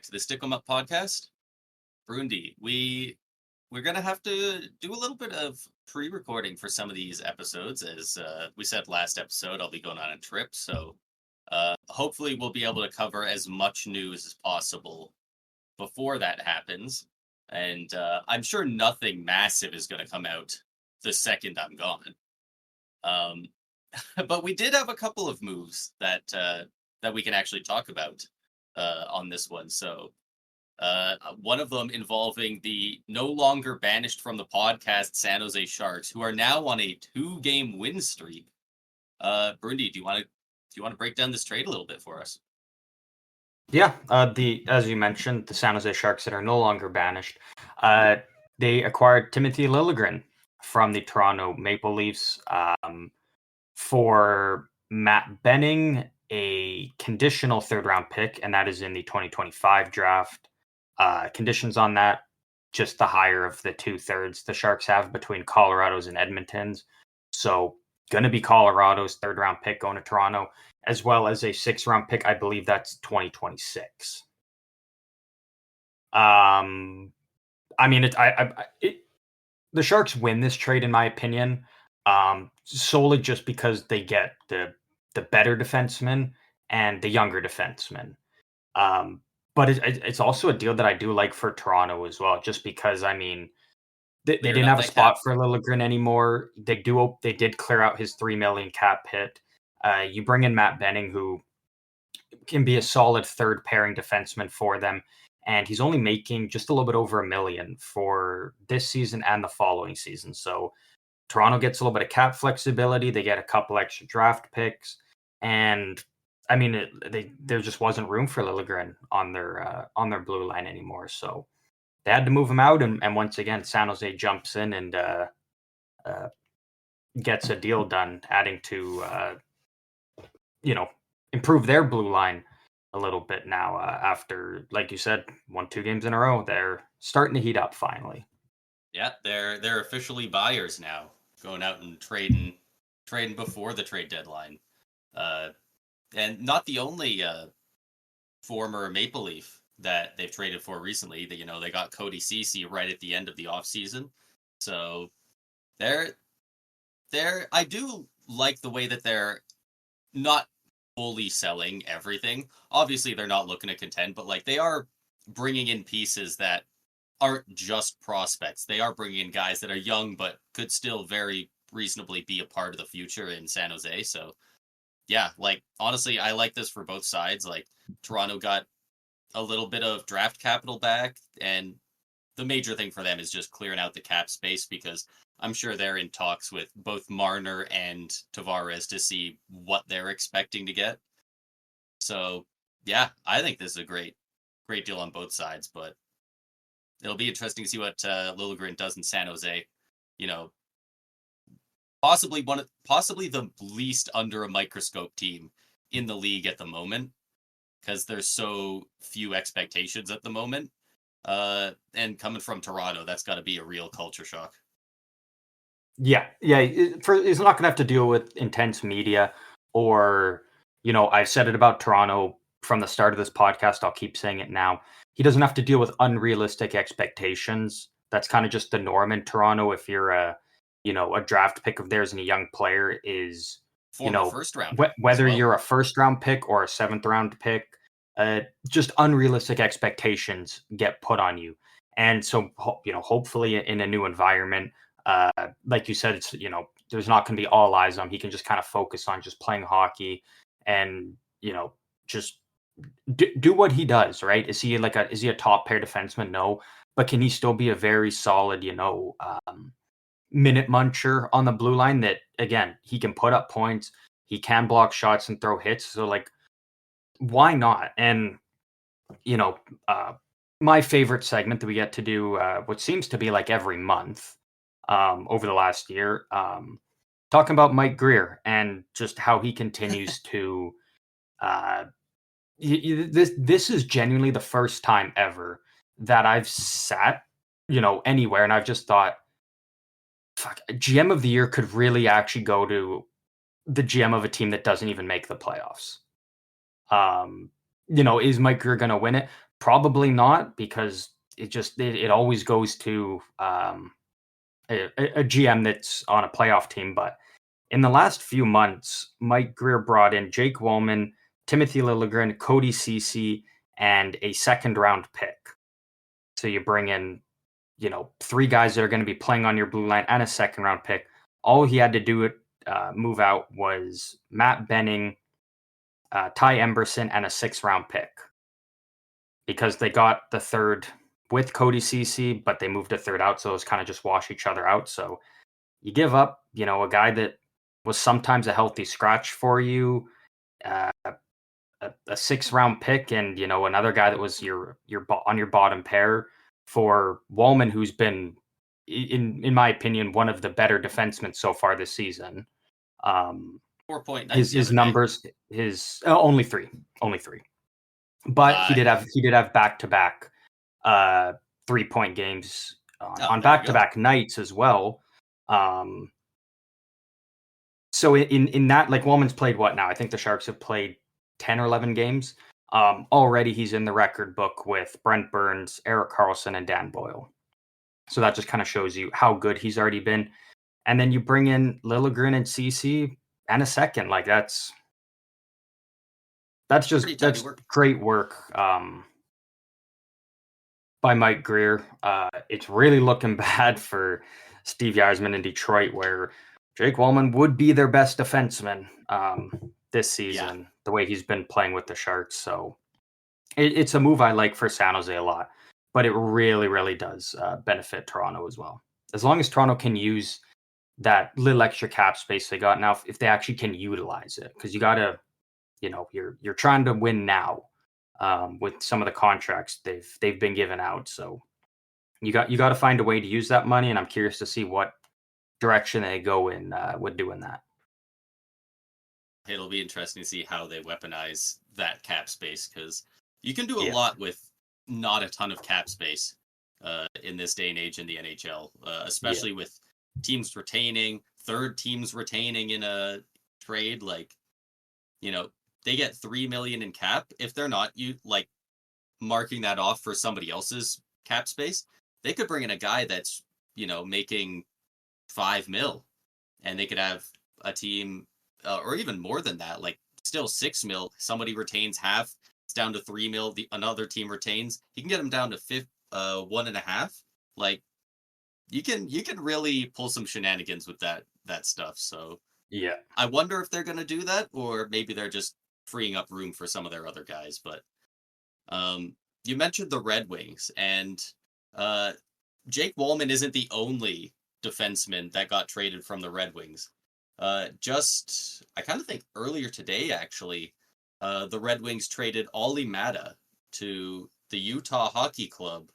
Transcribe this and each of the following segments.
back to the Stick 'em Up podcast. Brundi, we're gonna have to do a little bit of pre-recording for some of these episodes, as we said last episode. I'll be going on a trip, so hopefully we'll be able to cover as much news as possible before that happens. And I'm sure nothing massive is going to come out the second I'm gone. But we did have a couple of moves that we can actually talk about on this one. So one of them involving the no longer banished from the podcast San Jose Sharks, who are now on a 2-game win streak. Brundi, do you want to break down this trade a little bit for us? Yeah, as you mentioned, the San Jose Sharks that are no longer banished, they acquired Timothy Liljegren from the Toronto Maple Leafs for Matt Benning, a conditional third-round pick, and that is in the 2025 draft. Conditions on that, just the higher of the 2/3 the Sharks have between Colorado's and Edmonton's. So going to be Colorado's third-round pick going to Toronto, as well as a 6th-round pick. I believe that's 2026. I mean, the Sharks win this trade, in my opinion, solely just because they get the better defenseman and the younger defenseman. But it's also a deal that I do like for Toronto as well, just because, I mean, they didn't have a spot for Liljegren anymore. They did clear out his $3 million cap hit. You bring in Matt Benning, who can be a solid third pairing defenseman for them, and he's only making just a little bit over $1 million for this season and the following season. So Toronto gets a little bit of cap flexibility. They get a couple extra draft picks, and I mean, there just wasn't room for Liljegren on their blue line anymore. So they had to move him out, and once again, San Jose jumps in and gets a deal done, adding to improve their blue line a little bit now. After, like you said, 2 games in a row, they're starting to heat up finally. Yeah, they're officially buyers now, going out and trading before the trade deadline. And not the only former Maple Leaf that they've traded for recently. That they got Cody Ceci right at the end of the offseason. So I do like the way that they're not fully selling everything. Obviously, they're not looking to contend, but they are bringing in pieces that aren't just prospects. They are bringing in guys that are young, but could still very reasonably be a part of the future in San Jose. So yeah, honestly, I like this for both sides. Toronto got a little bit of draft capital back, and the major thing for them is just clearing out the cap space, because I'm sure they're in talks with both Marner and Tavares to see what they're expecting to get. So yeah, I think this is a great deal on both sides, but it'll be interesting to see what Liljegren does in San Jose. Possibly the least under a microscope team in the league at the moment, because there's so few expectations at the moment. And coming from Toronto, that's got to be a real culture shock. Yeah. He's not going to have to deal with intense media, or I've said it about Toronto from the start of this podcast. I'll keep saying it now. He doesn't have to deal with unrealistic expectations. That's kind of just the norm in Toronto. If you're a draft pick of theirs and a young player is, first round, whether you're a first round pick or a 7th round pick, just unrealistic expectations get put on you. And so, hopefully in a new environment, like you said, it's, there's not going to be all eyes on him. He can just kind of focus on just playing hockey and, just do what he does, right? Is he a top pair defenseman? No. But can he still be a very solid, minute muncher on the blue line that, again, he can put up points, he can block shots and throw hits. So why not? And, my favorite segment that we get to do, what seems to be every month over the last year, talking about Mike Greer and just how he continues to, this is genuinely the first time ever that I've sat, anywhere, and I've just thought, fuck, GM of the year could really actually go to the GM of a team that doesn't even make the playoffs. Is Mike Greer going to win it? Probably not, because it always goes to a GM that's on a playoff team. But in the last few months, Mike Greer brought in Jake Wallman, Timothy Liljegren, Cody Ceci, and a second round pick. So you bring in, 3 guys that are going to be playing on your blue line and a second round pick. All he had to do move out was Matt Benning, Ty Emberson, and a 6th round pick, because they got the third with Cody Ceci, but they moved a third out, so it was kind of just wash each other out. So you give up, a guy that was sometimes a healthy scratch for you, uh, a 6th round pick, and another guy that was on your bottom pair for Wallman, who's been, in my opinion, one of the better defensemen so far this season. 4-point nights His the his other day. numbers, only three, but he did have back to back 3-point games on There you back to back nights as well. So in that, like, Wallman's played what now? I think the Sharks have played 10 or 11 games. Already he's in the record book with Brent Burns, Eric Carlson, and Dan Boyle. So that just kind of shows you how good he's already been. And then you bring in Liljegren and Ceci and a second. Like, that's Pretty tidy work. great work by Mike Greer. It's really looking bad for Steve Yzerman in Detroit, where Jake Wallman would be their best defenseman this season, the way he's been playing with the Sharks. So it's a move I like for San Jose a lot, but it really, really does benefit Toronto as well. As long as Toronto can use that little extra cap space they got now, if they actually can utilize it, because you got to, you're trying to win now with some of the contracts they've been given out. So you got to find a way to use that money, and I'm curious to see what direction they go in with doing that. It'll be interesting to see how they weaponize that cap space, because you can do a lot with not a ton of cap space in this day and age in the NHL, especially with teams retaining, third teams retaining in a trade. Like, they get $3 million in cap. If they're not marking that off for somebody else's cap space, they could bring in a guy that's making $5 million, and they could have a team, or even more than that, like still $6 million. Somebody retains half, it's down to $3 million. Another team retains. You can get them down to 1.5. Like, you can really pull some shenanigans with that stuff. So I wonder if they're going to do that, or maybe they're just freeing up room for some of their other guys. But you mentioned the Red Wings, and Jake Wallman isn't the only defenseman that got traded from the Red Wings. I kind of think earlier today, actually, the Red Wings traded Olli Mata to the Utah Hockey Club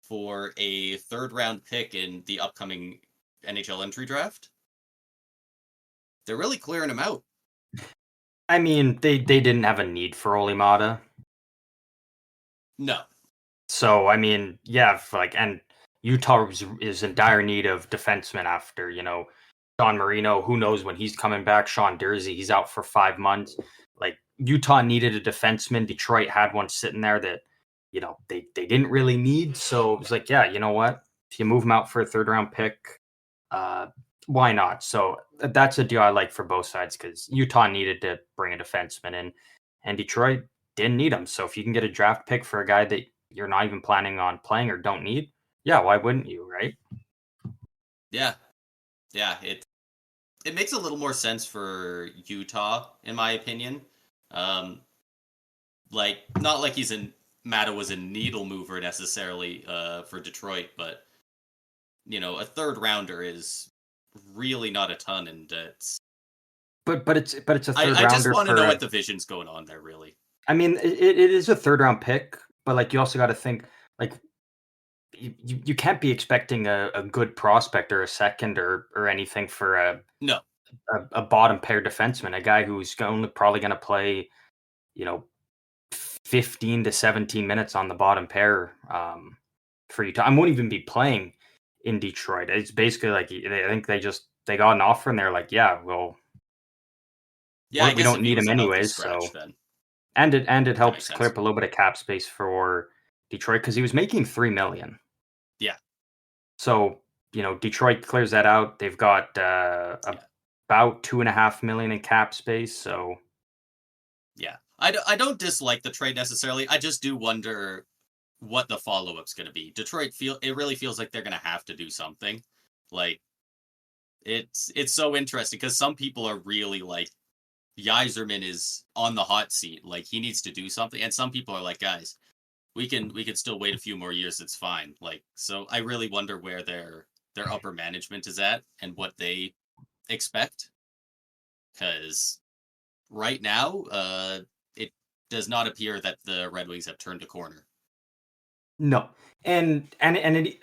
for a 3rd round pick in the upcoming NHL entry draft. They're really clearing him out. I mean, they didn't have a need for Olli Mata. No. So, I mean, and Utah is in dire need of defensemen after, Don Marino. Who knows when he's coming back? Sean Dursey, he's out for 5 months. Like, Utah needed a defenseman. Detroit had one sitting there that, they didn't really need. So it was like, yeah, you know what? If you move him out for a 3rd round pick, why not? So that's a deal I like for both sides, because Utah needed to bring a defenseman in, and Detroit didn't need him. So if you can get a draft pick for a guy that you're not even planning on playing or don't need, why wouldn't you, right? Yeah. It makes a little more sense for Utah, in my opinion. Not like Mata was a needle mover necessarily for Detroit, but a 3rd rounder is really not a ton, and it's. But it's a 3rd rounder. I just want to know what the vision's going on there, really. I mean, it is a 3rd round pick, but like, you also got to think, like, you can't be expecting a good prospect or a second or anything for a bottom pair defenseman, a guy who's probably going to play 15 to 17 minutes on the bottom pair for Utah. I won't even be playing in Detroit. It's basically like, I think they got an offer, and they're like, we don't need him anyways. So then. And it helps clear up a little bit of cap space for Detroit because he was making $3 million. Yeah. So, Detroit clears that out. They've got Yeah. about $2.5 million in cap space. So, Yeah. I don't dislike the trade necessarily. I just do wonder what the follow-up's going to be. Detroit it really feels like they're going to have to do something. Like it's so interesting because some people are really like Yzerman is on the hot seat. Like he needs to do something, and some people are like, guys, we can still wait a few more years. It's fine. Like so, I really wonder where their upper management is at and what they expect. Because right now, it does not appear that the Red Wings have turned a corner. no. And it,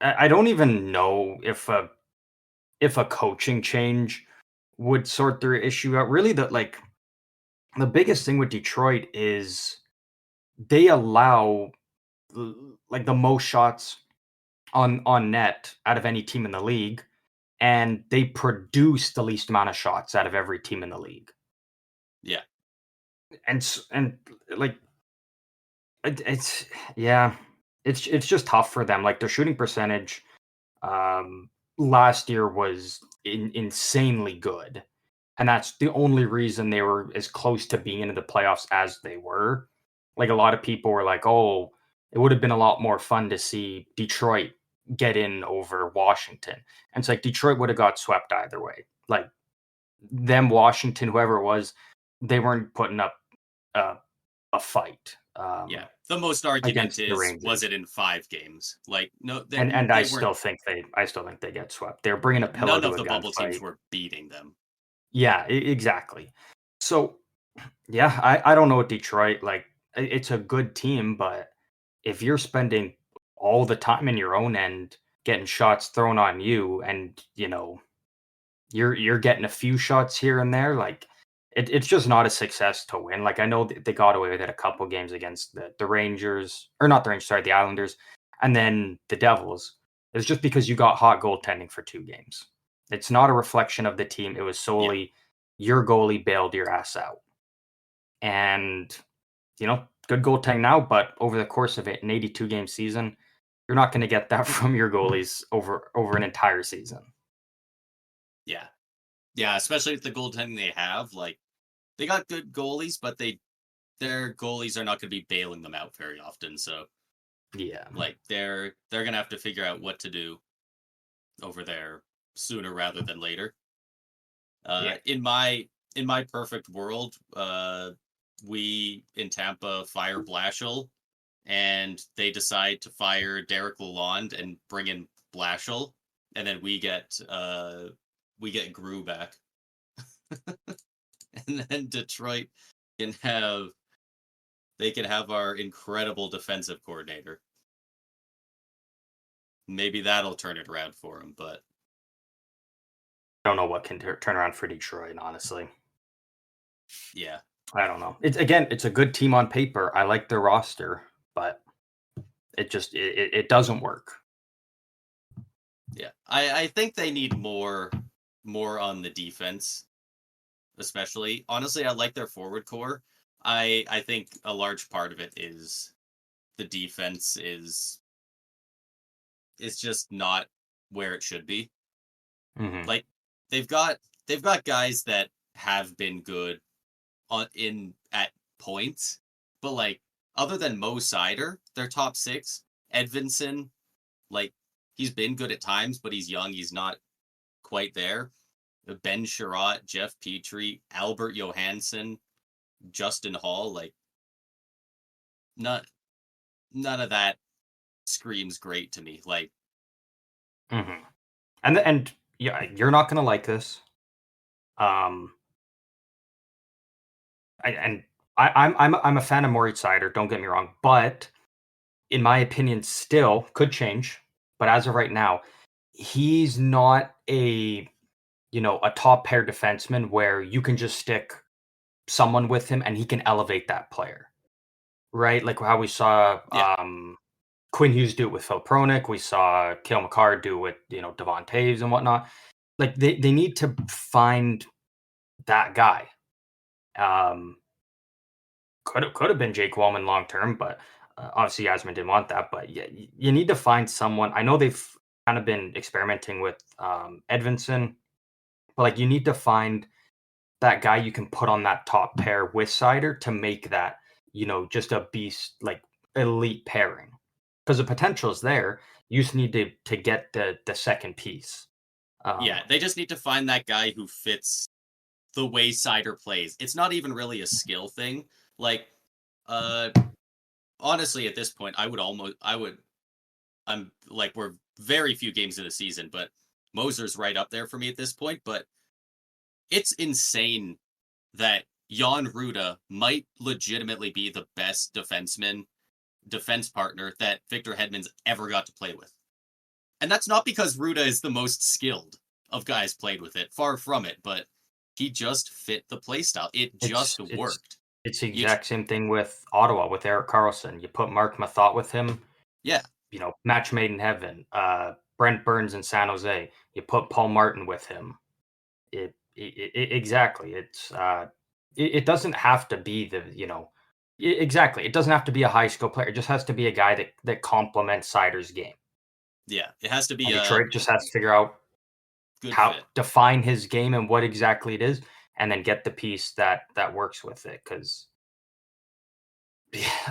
I don't even know if a coaching change would sort their issue out. Really, the biggest thing with Detroit is they allow the most shots on net out of any team in the league, and they produce the least amount of shots out of every team in the league. Yeah. And like it's yeah, it's just tough for them. Like their shooting percentage last year was insanely good. And that's the only reason they were as close to being into the playoffs as they were. Like a lot of people were like, "Oh, it would have been a lot more fun to see Detroit get in over Washington." And it's like Detroit would have got swept either way. Like them, Washington, whoever it was, they weren't putting up a, a fight Yeah. The most argument against the is, was Rangers. it in 5 games? Like no, And they weren't. I still think they get swept. They're bringing a Yeah, pillow none to of a the bubble teams gunfight. were beating them. Yeah, exactly. So, yeah, I don't know what Detroit like. It's a good team, but if you're spending all the time in your own end getting shots thrown on you, and you're getting a few shots here and there, like it's just not a success to win. Like I know they got away with it a couple games against the Rangers, or not the Rangers, sorry, the Islanders, and then the Devils. It's just because you got hot goaltending for 2 games. It's not a reflection of the team. It was Yeah. solely your goalie bailed your ass out. And, good goaltending now, but over the course of an 82 game season, you're not going to get that from your goalies over an entire season. Yeah. Yeah, especially with the goaltending they have. Like they got good goalies, but their goalies are not going to be bailing them out very often. So Yeah. like they're gonna have to figure out what to do over there sooner rather than later. Yeah. In my perfect world, we in Tampa fire Blashill, and they decide to fire Derek Lalonde and bring in Blashill, and then we get Gru back, and then Detroit can have our incredible defensive coordinator. Maybe that'll turn it around for him, but I don't know what can turn around for Detroit, honestly. yeah. I don't know. It's a good team on paper. I like their roster, but it doesn't work. Yeah. I think they need more on the defense, especially. Honestly, I like their forward core. I think a large part of it is the defense is just not where it should be. Mhm. Like they've got guys that have been good at points, but like other than Mo Sider, their top 6, Edvinson, like he's been good at times, but he's young, he's not quite there. Ben Sherratt, Jeff Petrie, Albert Johansson, Justin Hall, like not none of that screams great to me. Like Mhm. And yeah, you're not gonna like this. Um, and I'm a fan of Moritz Seider. Don't get me wrong, but in my opinion, still could change. But as of right now, he's not a top pair defenseman where you can just stick someone with him and he can elevate that player, right? Like how we saw yeah, Quinn Hughes do it with Phil Pronik. We saw Cale Makar do it with Devon Taves and whatnot. Like they need to find that guy. Um, could have been Jake Wellman long term, but obviously Yasmin didn't want that. But yeah, you need to find someone. I know they've kind of been experimenting with Edvinson, but like you need to find that guy you can put on that top pair with Sider to make that, just a beast, like elite pairing. Because the potential is there. You just need to get the second piece. Yeah, they just need to find that guy who fits the way Cider plays. It's not even really a skill thing. Like, honestly, at this point, I'm like, we're very few games in the season, but Moser's right up there for me at this point. But it's insane that Jan Ruda might legitimately be the best defense partner that Victor Hedman's ever got to play with. And that's not because Ruda is the most skilled of guys played with it. Far from it, but he just fit the playstyle. It just worked. It's the exact same thing with Ottawa, with Erik Karlsson. You put Mark Mathot with him. Yeah. Match made in heaven. Brent Burns in San Jose. You put Paul Martin with him. Exactly. It doesn't have to be exactly. It doesn't have to be a high skill player. It just has to be a guy that complements Sider's game. Yeah, it has to be. Detroit just has to figure out how define his game and what exactly it is, and then get the piece that works with it. Because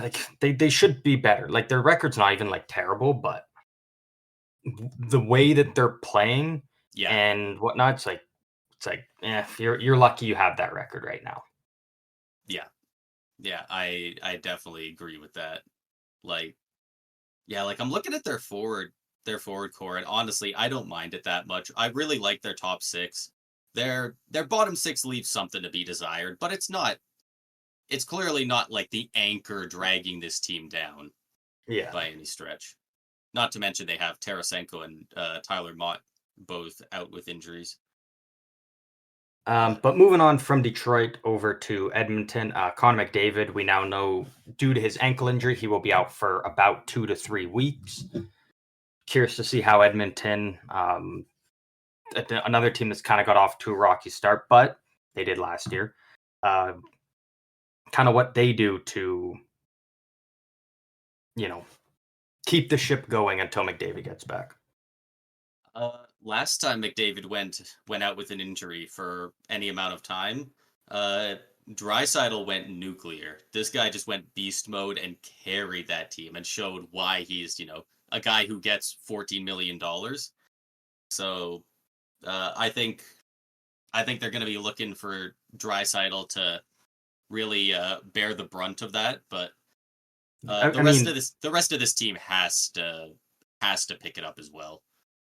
like they should be better. Like their record's not even like terrible, but the way that they're playing and whatnot, it's like you're lucky you have that record right now. Yeah, I definitely agree with that. Like, yeah, like I'm looking at their forward core, and honestly, I don't mind it that much. I really like their top six. Their bottom six leaves something to be desired, but it's clearly not like the anchor dragging this team down. Yeah. By any stretch. Not to mention they have Tarasenko and Tyler Mott both out with injuries. But moving on from Detroit over to Edmonton, Connor McDavid, we now know due to his ankle injury, he will be out for about 2 to 3 weeks. Curious to see how Edmonton, another team that's kind of got off to a rocky start, but they did last year, kind of what they do to, keep the ship going until McDavid gets back. Last time McDavid went out with an injury for any amount of time, Draisaitl went nuclear. This guy just went beast mode and carried that team and showed why he's, a guy who gets $14 million. So I think they're going to be looking for Draisaitl to really bear the brunt of that. But the rest of this team has to pick it up as well.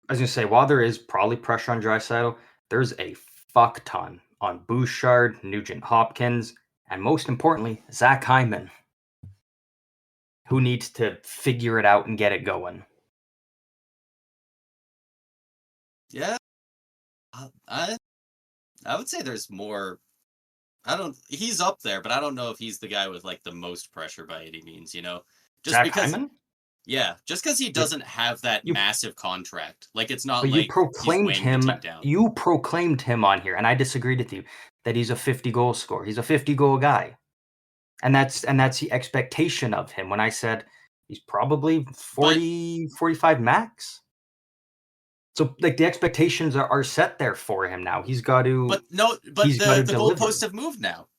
I was going to say, while there is probably pressure on Draisaitl, there's a fuck ton on Bouchard, Nugent Hopkins, and most importantly, Zach Hyman, who needs to figure it out and get it going. Yeah. I would say there's more. He's up there, but I don't know if he's the guy with like the most pressure by any means, Just Zach because Hyman? Yeah, just because he doesn't have that massive contract. Like, it's not like you proclaimed You proclaimed him on here, and I disagreed with you that he's a 50-goal scorer. He's a 50-goal guy, and that's the expectation of him. When I said he's probably 45 max, so like the expectations are set there for him now. He's got to. But the goalposts have moved now.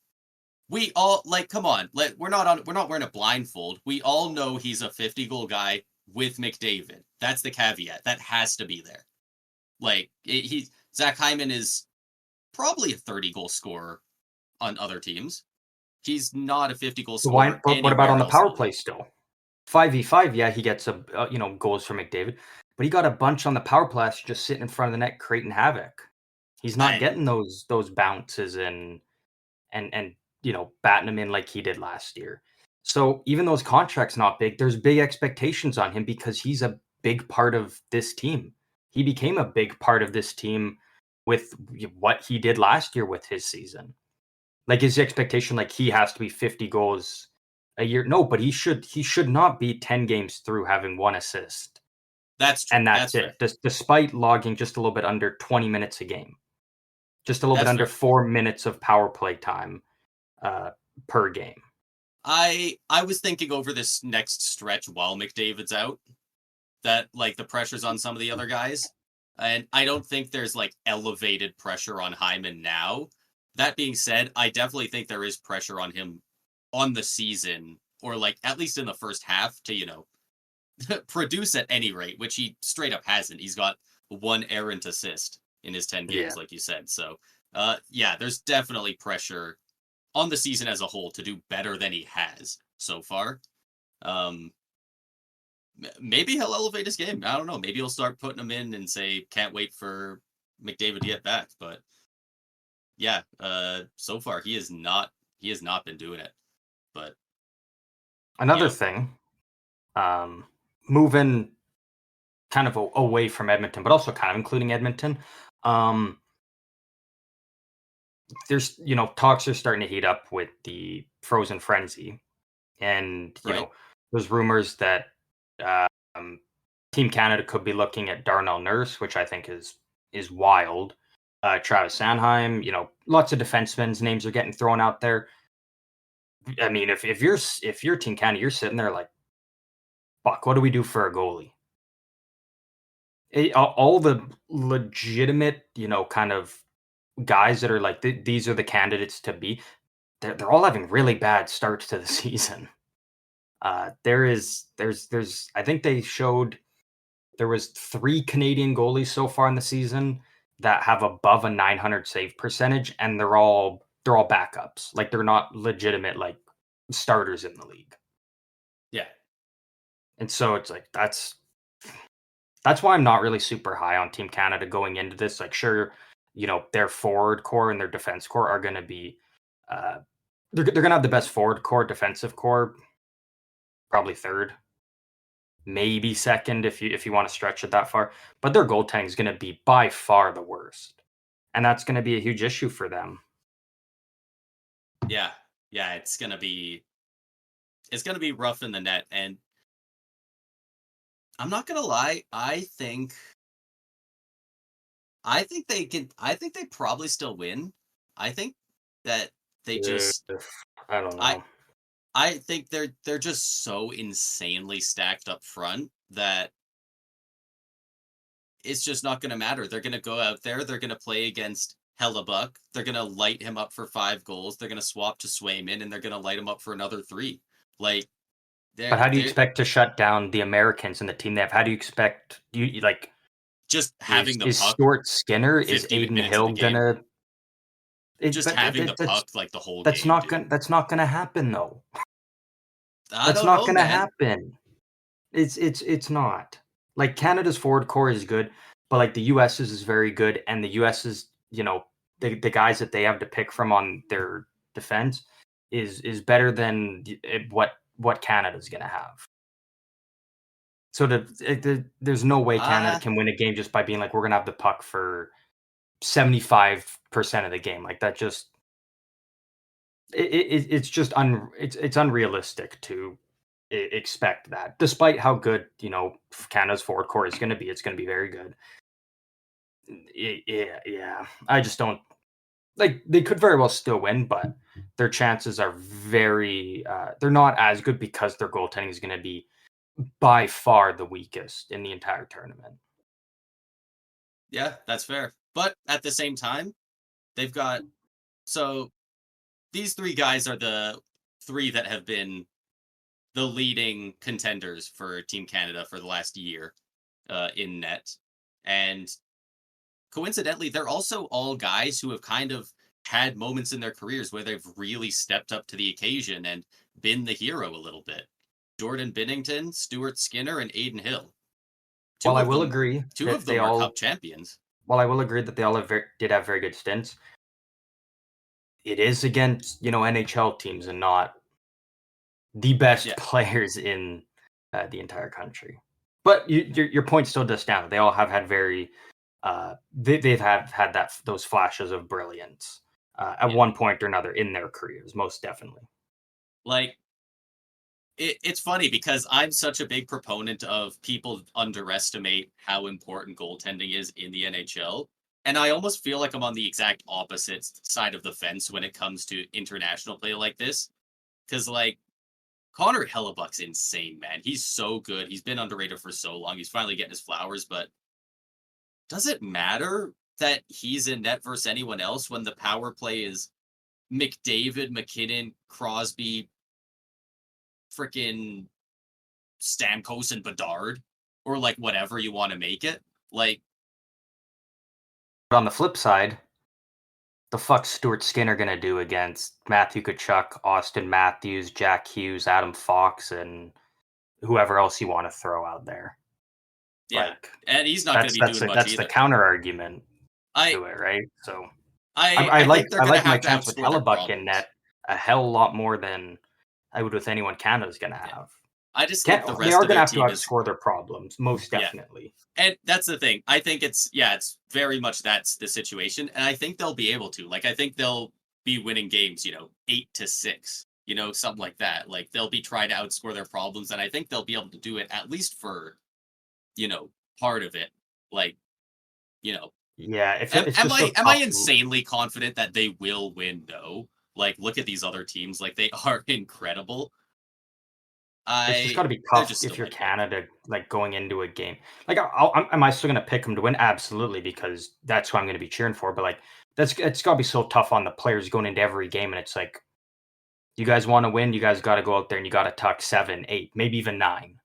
We all come on. We're not wearing a blindfold. We all know he's a 50-goal guy with McDavid. That's the caveat. That has to be there. Zach Hyman is probably a 30-goal scorer on other teams. He's not a 50-goal scorer. What about on the power play still? 5v5, yeah, he gets goals for McDavid, but he got a bunch on the power play just sitting in front of the net creating havoc. He's not getting those bounces and batting them in like he did last year. So even though his contract's not big, there's big expectations on him because he's a big part of this team. He became a big part of this team with what he did last year with his season. Like his expectation, like he has to be 50 goals a year. No, but he should not be 10 games through having 1 assist. That's true. And that's it. Despite logging just a little bit under 20 minutes a game. Just a little bit under 4 minutes of power play time per game. I was thinking over this next stretch while McDavid's out, that like the pressure's on some of the other guys. And I don't think there's like elevated pressure on Hyman now. That being said, I definitely think there is pressure on him on the season, or like at least in the first half, to, produce at any rate, which he straight up hasn't. He's got one errant assist in his 10 Yeah. games, like you said. So, yeah, there's definitely pressure on the season as a whole to do better than he has so far. Um, Maybe he'll elevate his game. I don't know. Maybe he'll start putting him in and say, "Can't wait for McDavid to get back." But yeah, so far he has not. He has not been doing it. But Another yeah, thing, moving kind of away from Edmonton, but also kind of including Edmonton. Um, there's talks are starting to heat up with the frozen frenzy, and right. there's rumors that um, Team Canada could be looking at Darnell Nurse, which I think is wild. Travis Sanheim, lots of defensemen's names are getting thrown out there. I mean, if you're Team Canada, you're sitting there like, fuck, what do we do for a goalie? All the legitimate, kind of guys that are like these are the candidates to be. They're all having really bad starts to the season. There's I think they showed there was 3 Canadian goalies so far in the season that have above a 900 save percentage, and they're all backups. Like they're not legitimate like starters in the league. Yeah, And so it's like that's why I'm not really super high on Team Canada going into this. Like, sure, their forward core and their defense core are going to be, uh, they're going to have the best forward core, defensive core, probably third, maybe second if you want to stretch it that far. But their goaltending is going to be by far the worst, and that's going to be a huge issue for them. yeah, yeah. It's gonna be rough in the net, and I'm not gonna lie. I think they can. I think they probably still win. I think that they just. Uh, I don't I know. I think they're just so insanely stacked up front that it's just not going to matter. They're going to go out there. They're going to play against Hellebuck. They're going to light him up for 5 goals. They're going to swap to Swayman, and they're going to light him up for another 3. Like But they're how do you they're expect to shut down the Americans and the team they have? How do you expect like just is having the is puck Stuart Skinner, is 50 Aiden minutes of Hill the game. gonna Just but having the puck like the whole game, dude. that's not gonna happen though. I That's don't not know, gonna man. happen. It's not. Like Canada's forward core is good, but like the US's is very good, and the US's, the guys that they have to pick from on their defense is better than what Canada's gonna have. So there's no way Canada Uh can win a game just by being like we're gonna have the puck for 75% of the game. Like that just it's just it's unrealistic to expect that. Despite how good Canada's forward core is going to be, it's going to be very good. Yeah, yeah. I just don't like they could very well still win, but their chances are very they're not as good because their goaltending is going to be by far the weakest in the entire tournament. yeah, that's fair. But at the same time, they've got so these 3 guys are the 3 that have been the leading contenders for Team Canada for the last year in net. And coincidentally, they're also all guys who have kind of had moments in their careers where they've really stepped up to the occasion and been the hero a little bit. Jordan Binnington, Stuart Skinner, and Aiden Hill. While Two I of will them, agree two of that they them are all cup champions. while I will agree that they all did have very good stints, it is against NHL teams and not the best Yeah, players in the entire country. But your point still does stand. They all have had very they've had those flashes of brilliance at yeah. one point or another in their careers, most definitely. Like it's funny because I'm such a big proponent of people underestimate how important goaltending is in the NHL. And I almost feel like I'm on the exact opposite side of the fence when it comes to international play like this. Because, like, Connor Hellebuck's insane, man. He's so good. He's been underrated for so long. He's finally getting his flowers, but does it matter that he's in net versus anyone else when the power play is McDavid, McKinnon, Crosby, freaking Stamkos, and Bedard, or like whatever you want to make it? Like, But on the flip side, the fuck Stuart Skinner gonna do against Matthew Tkachuk, Austin Matthews, Jack Hughes, Adam Fox, and whoever else you want to throw out there? yeah, Like and he's not going to be doing much that's the either. counter argument I to it, right? So I think they're I going to like my have to chance with outscore their Hellebuck in problems. net a hell lot more than I would with anyone Canada's gonna Yeah. have. I just think the They rest are of gonna their have to team is outscore their problems, most yeah. definitely. And that's the thing. I think it's very much that's the situation, and I think they'll be able to. Like, I think they'll be winning games, 8-6, something like that. Like, they'll be trying to outscore their problems, and I think they'll be able to do it at least for, part of it. Like, Yeah, it's am just so I tough. insanely confident that they will win? No. Like, look at these other teams. Like, they are incredible. It's just got to be They're tough just if still you're my pick. Canada, like going into a game. Like, am I still going to pick them to win? Absolutely, because that's who I'm going to be cheering for. But like, it's got to be so tough on the players going into every game, and it's like, you guys want to win, you guys got to go out there and you got to tuck 7, 8, maybe even 9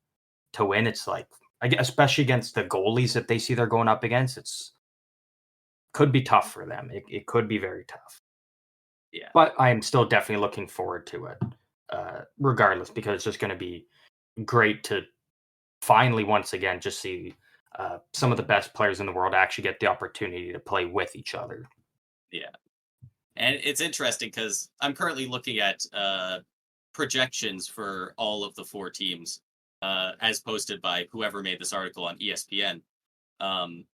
to win. It's like, especially against the goalies that they see they're going up against, it's could be tough for them. It could be very tough. Yeah. But I am still definitely looking forward to it, regardless, because it's just going to be great to finally once again just see some of the best players in the world actually get the opportunity to play with each other. Yeah. And it's interesting because I'm currently looking at projections for all of the 4 teams, as posted by whoever made this article on ESPN. Um,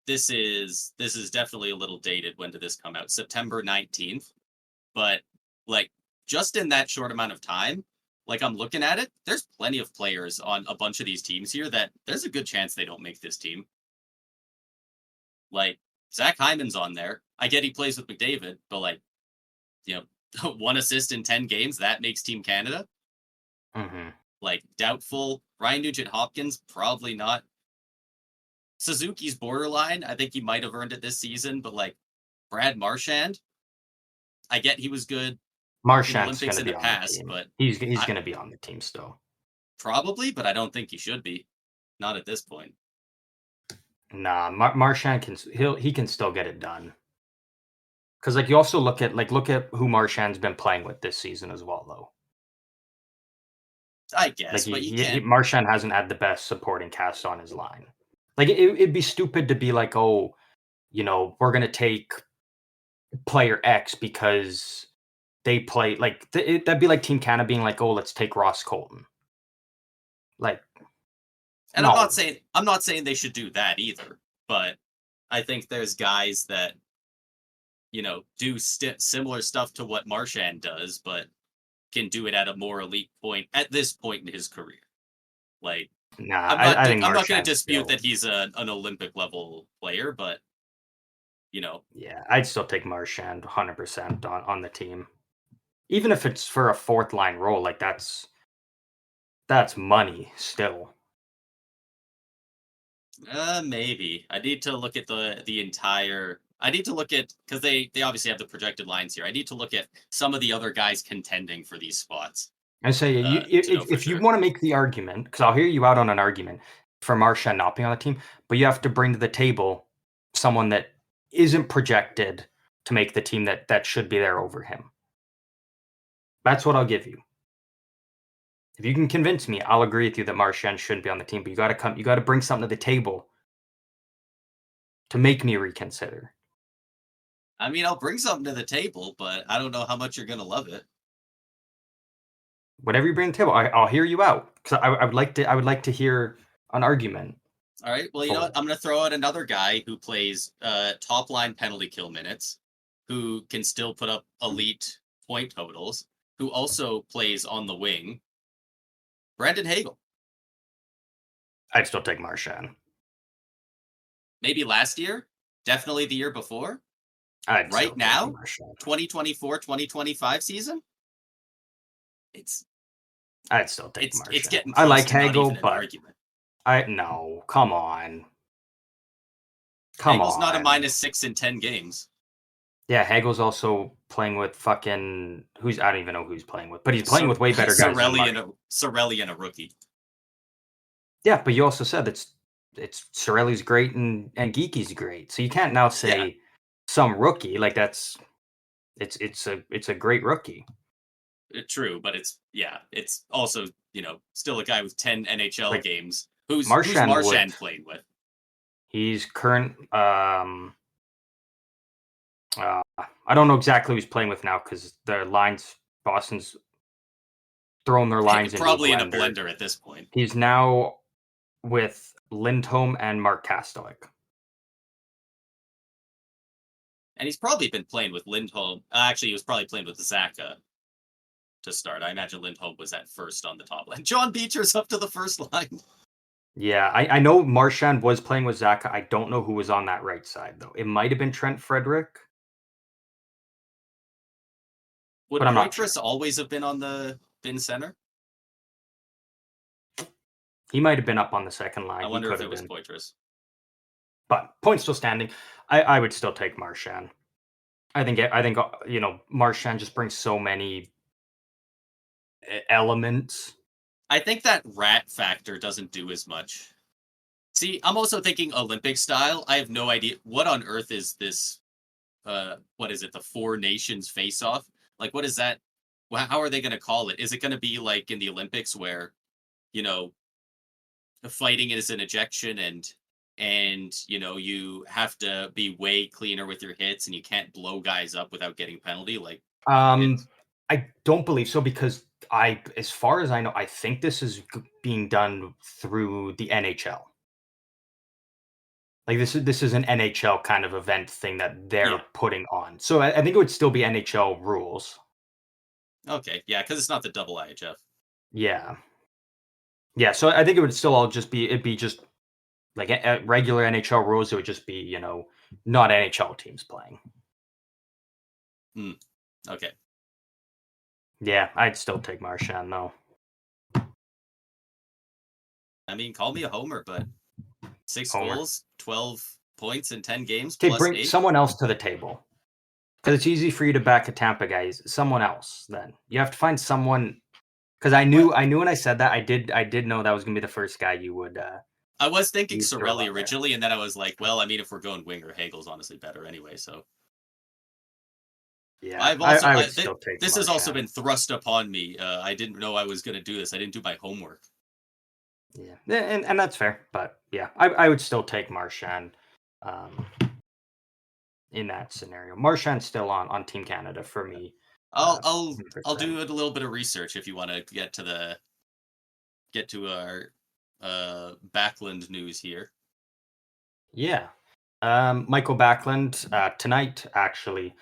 this is definitely a little dated. When did this come out? September 19th. But like, just in that short amount of time, like, I'm looking at it, there's plenty of players on a bunch of these teams here that there's a good chance they don't make this team. Like, Zach Hyman's on there. I get he plays with McDavid, but like, you know, 1 assist in 10 games, that makes Team Canada. Mm-hmm. Like, doubtful. Ryan Nugent Hopkins, probably not. Suzuki's borderline. I think he might have earned it this season, but like, Brad Marchand, I get he was good in Marchand's going Olympics to in be the on the past, team. but He's I, going to be on the team still. probably, but I don't think he should be. Not at this point. Nah, Marchand he can still get it done. Because like you also look at who Marchand's been playing with this season as well, though. I Like guess, but you can't. Marchand hasn't had the best supporting cast on his line. Like it'd be stupid to be like, oh, we're gonna take player X because they play like that'd be like Team Canada being like, oh, let's take Ross Colton. Like, And I'm no, not saying they should do that either. But I think there's guys that do similar stuff to what Marchand does, but can do it at a more elite point at this point in his career. Like, nah. I think I'm not going to Marchand's dispute still. that he's an Olympic level player, but Yeah, I'd still take Marchand 100% on the team, even if it's for a fourth line role. Like that's money still. maybe I need to look at the entire. I need to look at, because they obviously have the projected lines here. I need to look at some of the other guys contending for these spots I say to know for if you sure. want to make the argument, because I'll hear you out on an argument for Marchand not being on the team, but you have to bring to the table someone that isn't projected to make the team that should be there over him. That's what I'll give you. If you can convince me, I'll agree with you that Marchand shouldn't be on the team. But you got to bring something to the table to make me reconsider. I mean, I'll bring something to the table, but I don't know how much you're gonna love it. Whatever you bring to the table, I'll hear you out because I would like to hear an argument. All right. Well, you know what? I'm going to throw out another guy who plays top line penalty kill minutes, who can still put up elite point totals, who also plays on the wing. Brandon Hagel. I'd still take Marchand. Maybe last year, definitely the year before. Right now, 2024, 2025 season. It's I'd still take It's Marchand. getting I close like to not Hagel, even an but argument. no, come on. Hagel's not a -6 in 10 games. Yeah, Hagel's also playing with fucking I don't even know who he's playing with, but he's playing with way better guys than Marchand. Sorelli and a rookie. Yeah, but you also said it's Sorelli's great and Geeky's great. So you can't now say Yeah. some rookie like it's a great rookie. True, but it's also, still a guy with 10 NHL Like games. Who's Marchand Marchand playing with? He's current I don't know exactly who he's playing with now because Boston's throwing their lines into a Probably in a blender. blender at this point. He's now with Lindholm and Mark Kastolik. And he's probably been playing with Lindholm. Actually, he was probably playing with Zaka to start. I imagine Lindholm was at first on the top line. John Beecher's up to the first line. Yeah, I know Marchand was playing with Zaka. I don't know who was on that right side, though. It might have been Trent Frederick. Would But I'm not sure. Poitras always have been on the bin center? He might have been up on the second line. I He wonder could if it have was been. Poitras. But point still standing. I would still take Marchand. I think Marchand just brings so many elements. I think that rat factor doesn't do as much. See, I'm also thinking Olympic style. I have no idea what on earth is this. What is it? The Four Nations Faceoff? Like, what is that? How are they going to call it? Is it going to be like in the Olympics where, you know, fighting is an ejection and you have to be way cleaner with your hits and you can't blow guys up without getting a penalty? Like, I don't believe so because as far as I know, I think this is being done through the NHL. Like this is an NHL kind of event thing that they're putting on. So I think it would still be NHL rules. Okay, yeah, because it's not the double IHF. Yeah. Yeah, so I think it would still all just be it'd be just like regular NHL rules. It would just be not NHL teams playing. Okay. Yeah, I'd still take Marchand though. I mean, call me a homer, but 6 Homer. goals, 12 points in 10 games. Okay, plus bring 8. someone else to the table. Because it's easy for you to back a Tampa guy. Someone else. Then you have to find someone. Because I knew when I said that I did know that was gonna be the first guy you would. I was thinking you'd throw Sorelli out there. originally, and then I was like, well, I mean, if we're going winger, Hagel's honestly better anyway. So Yeah, I would still take. This has also been thrust upon me. I didn't know I was going to do this. I didn't do my homework. Yeah, and that's fair. But yeah, I would still take Marchand. In that scenario, Marchand's still on Team Canada for me. I'll 100%. do a little bit of research if you want to get to our Backlund news here. Yeah, Mikael Backlund tonight actually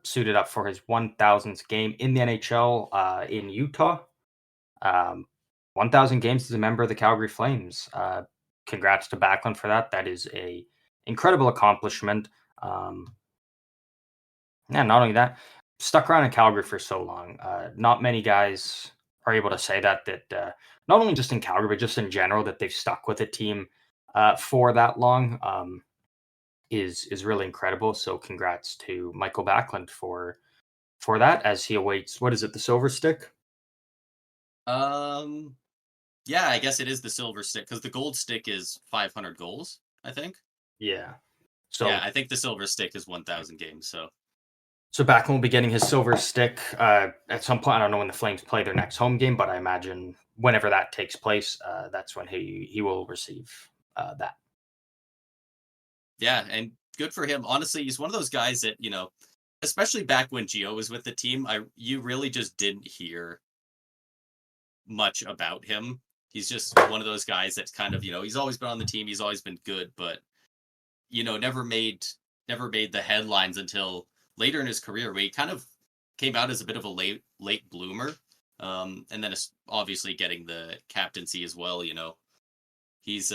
suited up for his 1,000th game in the NHL in Utah. 1,000 games as a member of the Calgary Flames. Congrats to Backlund for that. That is a incredible accomplishment. Yeah, not only that, stuck around in Calgary for so long. Not many guys are able to say that not only just in Calgary, but just in general, that they've stuck with a team for that long is really incredible. So congrats to Mikael Backlund for that as he awaits, what is it, the silver stick? Yeah, I guess it is the silver stick because the gold stick is 500 goals, I think. Yeah. So yeah, I think the silver stick is 1,000 games. So Backlund will be getting his silver stick at some point. I don't know when the Flames play their next home game, but I imagine whenever that takes place, that's when he will receive that. Yeah, and good for him. Honestly, he's one of those guys that, especially back when Gio was with the team, you really just didn't hear much about him. He's just one of those guys that's kind of, he's always been on the team, he's always been good, but never made the headlines until later in his career, where he kind of came out as a bit of a late bloomer, and then obviously getting the captaincy as well. He's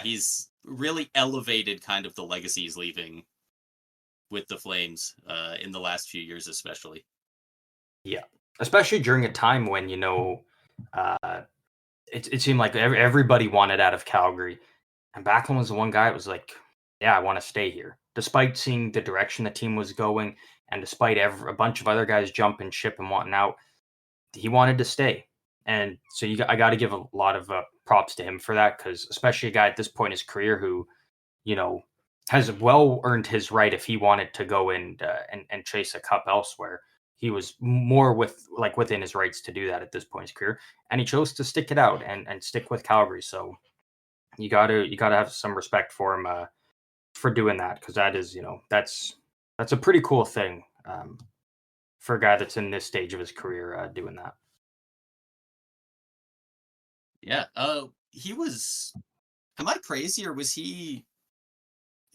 he's really elevated kind of the legacy he's leaving with the Flames in the last few years, especially. Yeah, especially during a time when it seemed like everybody wanted out of Calgary, and Backlund was the one guy that was like, "Yeah, I want to stay here," despite seeing the direction the team was going, and despite a bunch of other guys jumping ship and wanting out, he wanted to stay. And so I got to give a lot of props to him for that, because especially a guy at this point in his career who, you know, has well earned his right if he wanted to go and chase a cup elsewhere. He was more within his rights to do that at this point in his career, and he chose to stick it out and stick with Calgary. So you gotta have some respect for him for doing that, because that is that's a pretty cool thing for a guy that's in this stage of his career doing that. Yeah. He was. Am I crazy, or was he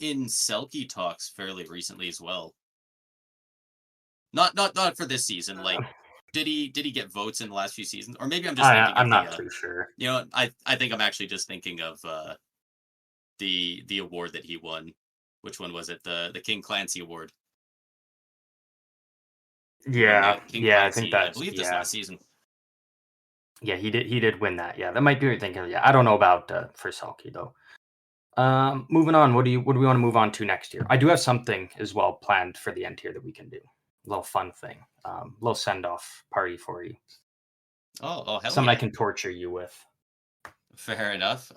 in Selkie talks fairly recently as well? Not for this season. Like, did he get votes in the last few seasons, or maybe I'm just thinking I'm of the. not too sure. I think I'm actually just thinking of the award that he won. Which one was it? The King Clancy Award. He won Yeah, the King yeah, I think Clancy. I that's believe this yeah, last season. yeah. He did win that. Yeah, that might be what you're thinking. Yeah, I don't know about for Selkie though. Moving on. What do we want to move on to next year? I do have something as well planned for the end here that we can do. A little fun thing. Little send off party for you. Oh, hell Something I yeah! can torture you with. Fair enough.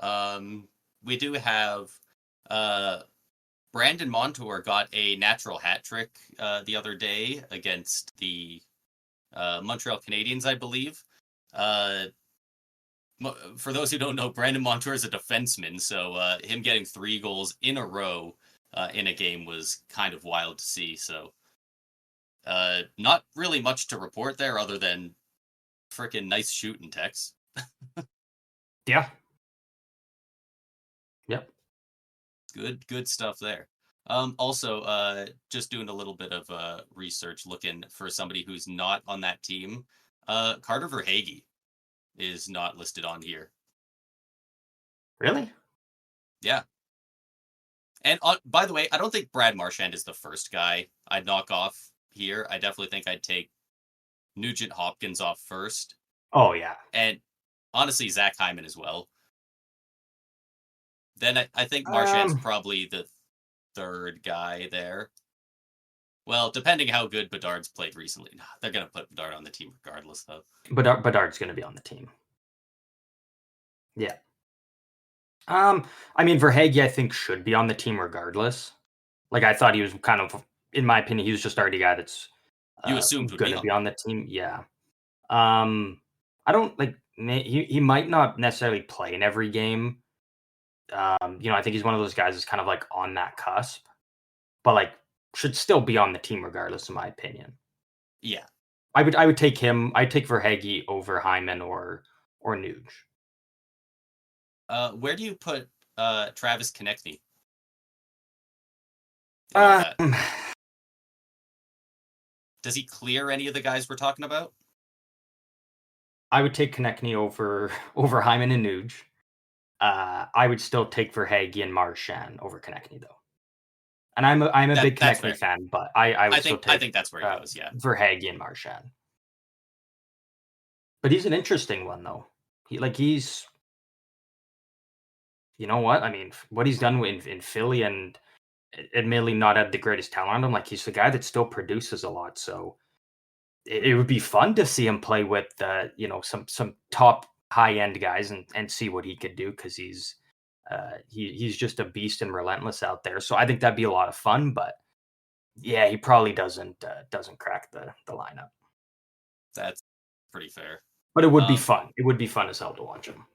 We do have uh Brandon Montour got a natural hat trick the other day against the Montreal Canadiens, I believe. Uh, for those who don't know, Brandon Montour is a defenseman, so him getting 3 goals in a row in a game was kind of wild to see. So, not really much to report there other than freaking nice shooting, Tex. Yeah. Yep. Good stuff there. Also, just doing a little bit of research, looking for somebody who's not on that team. Carter Verhaeghe is not listed on here. Really? Yeah. And by the way, I don't think Brad Marchand is the first guy I'd knock off here. I definitely think I'd take Nugent Hopkins off first. Oh yeah. And honestly, Zach Hyman as well. Then I think Marchand's Um, probably the third guy there. Well, depending how good Bedard's played recently. Nah, they're going to put Bedard on the team regardless, though. Bedard's going to be on the team. Yeah. I mean, Verhaeghe, I think, should be on the team regardless. Like, I thought he was kind of, in my opinion, he was just already a guy that's You assumed would going be to on be there. on the team. Yeah. I don't like. He might not necessarily play in every game. I think he's one of those guys that's kind of like on that cusp, but like should still be on the team regardless, in my opinion. Yeah. I would take him. I'd take Verhaeghe over Hyman or Nuge. Where do you put Travis Konechny in all that? Um, Does he clear any of the guys we're talking about? I would take Konechny over Hyman and Nuge. I would still take Verhaeghe and Marchand over Konechny though. And I'm a big That's Konechny fair. fan, but I would I still think I take think that's where he goes. Yeah. Verhaeghe and Marchand. But he's an interesting one though. He's you know what I mean. What he's done in Philly, and admittedly not had the greatest talent on him. Like he's the guy that still produces a lot. So it would be fun to see him play with some top high end guys and see what he could do, because he's just a beast and relentless out there. So I think that'd be a lot of fun. But yeah, he probably doesn't crack the lineup. That's pretty fair. But it would be Um, fun. It would be fun as hell to watch him.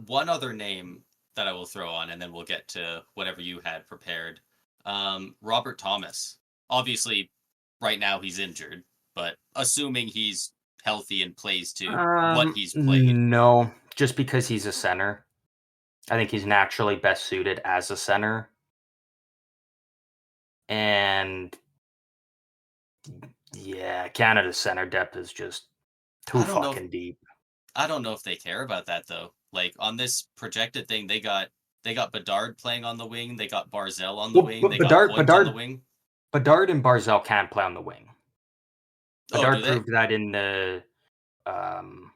one other name that I will throw on, and then we'll get to whatever you had prepared. Robert Thomas. Obviously, right now he's injured, but assuming he's healthy and plays to what he's played. No, just because he's a center. I think he's naturally best suited as a center. And yeah, Canada's center depth is just too I don't know. fucking deep. I don't know if they care about that though. Like on this projected thing, they got Bedard playing on the wing. They got Barzell on the Well, wing. but They got Hoyt on the wing. Bedard and Barzell can't play on the wing. Oh, do Bedard they? proved that in the um,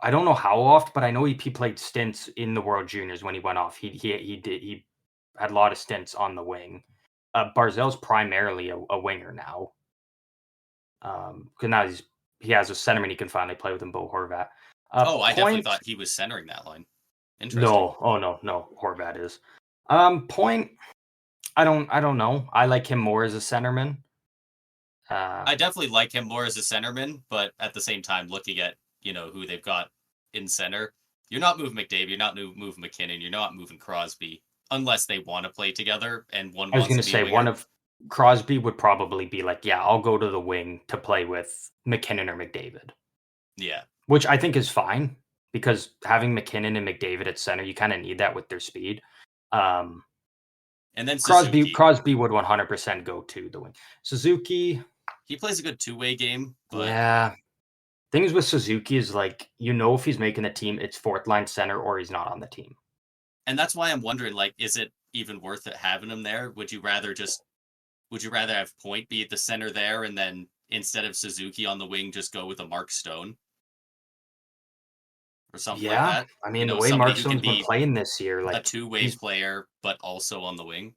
I don't know how oft, but I know he played stints in the World Juniors when he went off. He had a lot of stints on the wing. Barzell's primarily a winger now. Because now he has a centerman he can finally play with in Bo Horvat. Oh, I definitely Point thought he was centering that line. Interesting. no, oh no, Horvat is. Point I don't know. I like him more as a centerman. I definitely like him more as a centerman, but at the same time, looking at who they've got in center, you're not moving McDavid, you're not moving McKinnon, you're not moving Crosby unless they want to play together and one I was wants going to to be a say one winger. of Crosby would probably be like, yeah, I'll go to the wing to play with McKinnon or McDavid, Yeah, which I think is fine because having McKinnon and McDavid at center, you kind of need that with their speed. Um, and then Crosby Suzuki. Crosby would 100% go to the wing. Suzuki, He plays a good two-way game, but yeah. Things with Suzuki is like if he's making the team, it's fourth line center or he's not on the team. and that's why I'm wondering, like, is it even worth it having him there? Would you rather have Point be at the center there and then instead of Suzuki on the wing, just go with a Mark Stone or something like Yeah, that? I mean the way Somebody Mark who can Stone's been be playing this year, a like two-way he's. player, but also on the wing.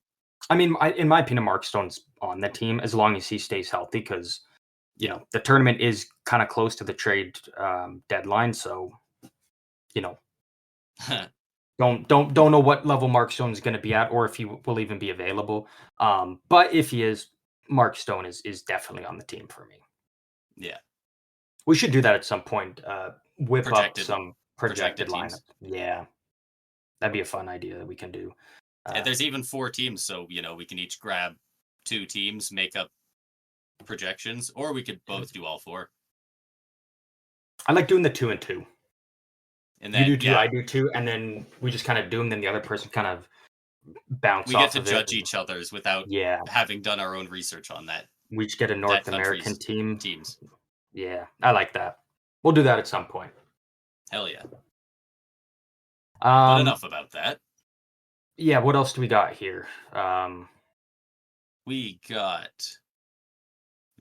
I mean, in my opinion, Mark Stone's on the team as long as he stays healthy because Yeah. the tournament is kind of close to the trade deadline. So you know, don't know what level Mark Stone is going to be at or if he will even be available. But if he is, Mark Stone is definitely on the team for me. Yeah. We should do that at some point. Whip up Projected some projected lineup. teams. Yeah, that'd be a fun idea that we can do. And there's even 4 teams, so we can each grab 2 teams, make up projections, or we could both do all 4. I like doing the 2 and 2. And You then do two, I yeah, do two, and then we just kind of do them. Then the other person kind of bounce we get off to of it. judge each other's without Yeah, having done our own research on we each get a that North American country's team. teams. Yeah, I like that. We'll do that at some point. Hell yeah. But Um, enough about that. yeah. What else do we got here? We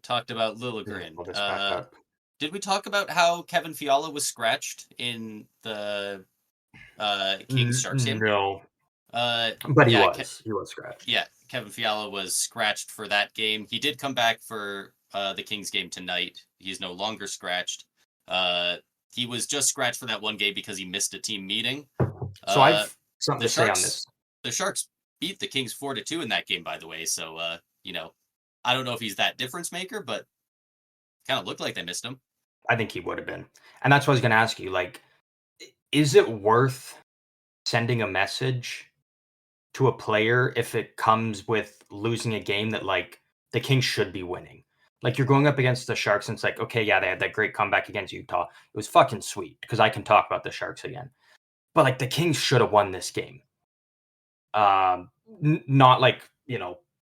talked about Let me Liljegren. pull this back up. Did we talk about how Kevin Fiala was scratched in the Kings Sharks game? No, but Yeah, he was scratched. yeah, Kevin Fiala was scratched for that game. He did come back for the Kings game tonight. He's no longer scratched. He was just scratched for that one game because he missed a team meeting. So I've something The to say on Sharks, this. the Sharks beat the Kings 4-2 in that game, by the way. So I don't know if he's that difference maker, but kind of looked like they missed him. I think he would have been, and that's what I was going to ask you. Like, is it worth sending a message to a player if it comes with losing a game that like the Kings should be winning? Like you're going up against the Sharks and it's like, okay, yeah, they had that great comeback against Utah. It was fucking sweet because I can talk about the Sharks again. But like the Kings should have won this game. Not like,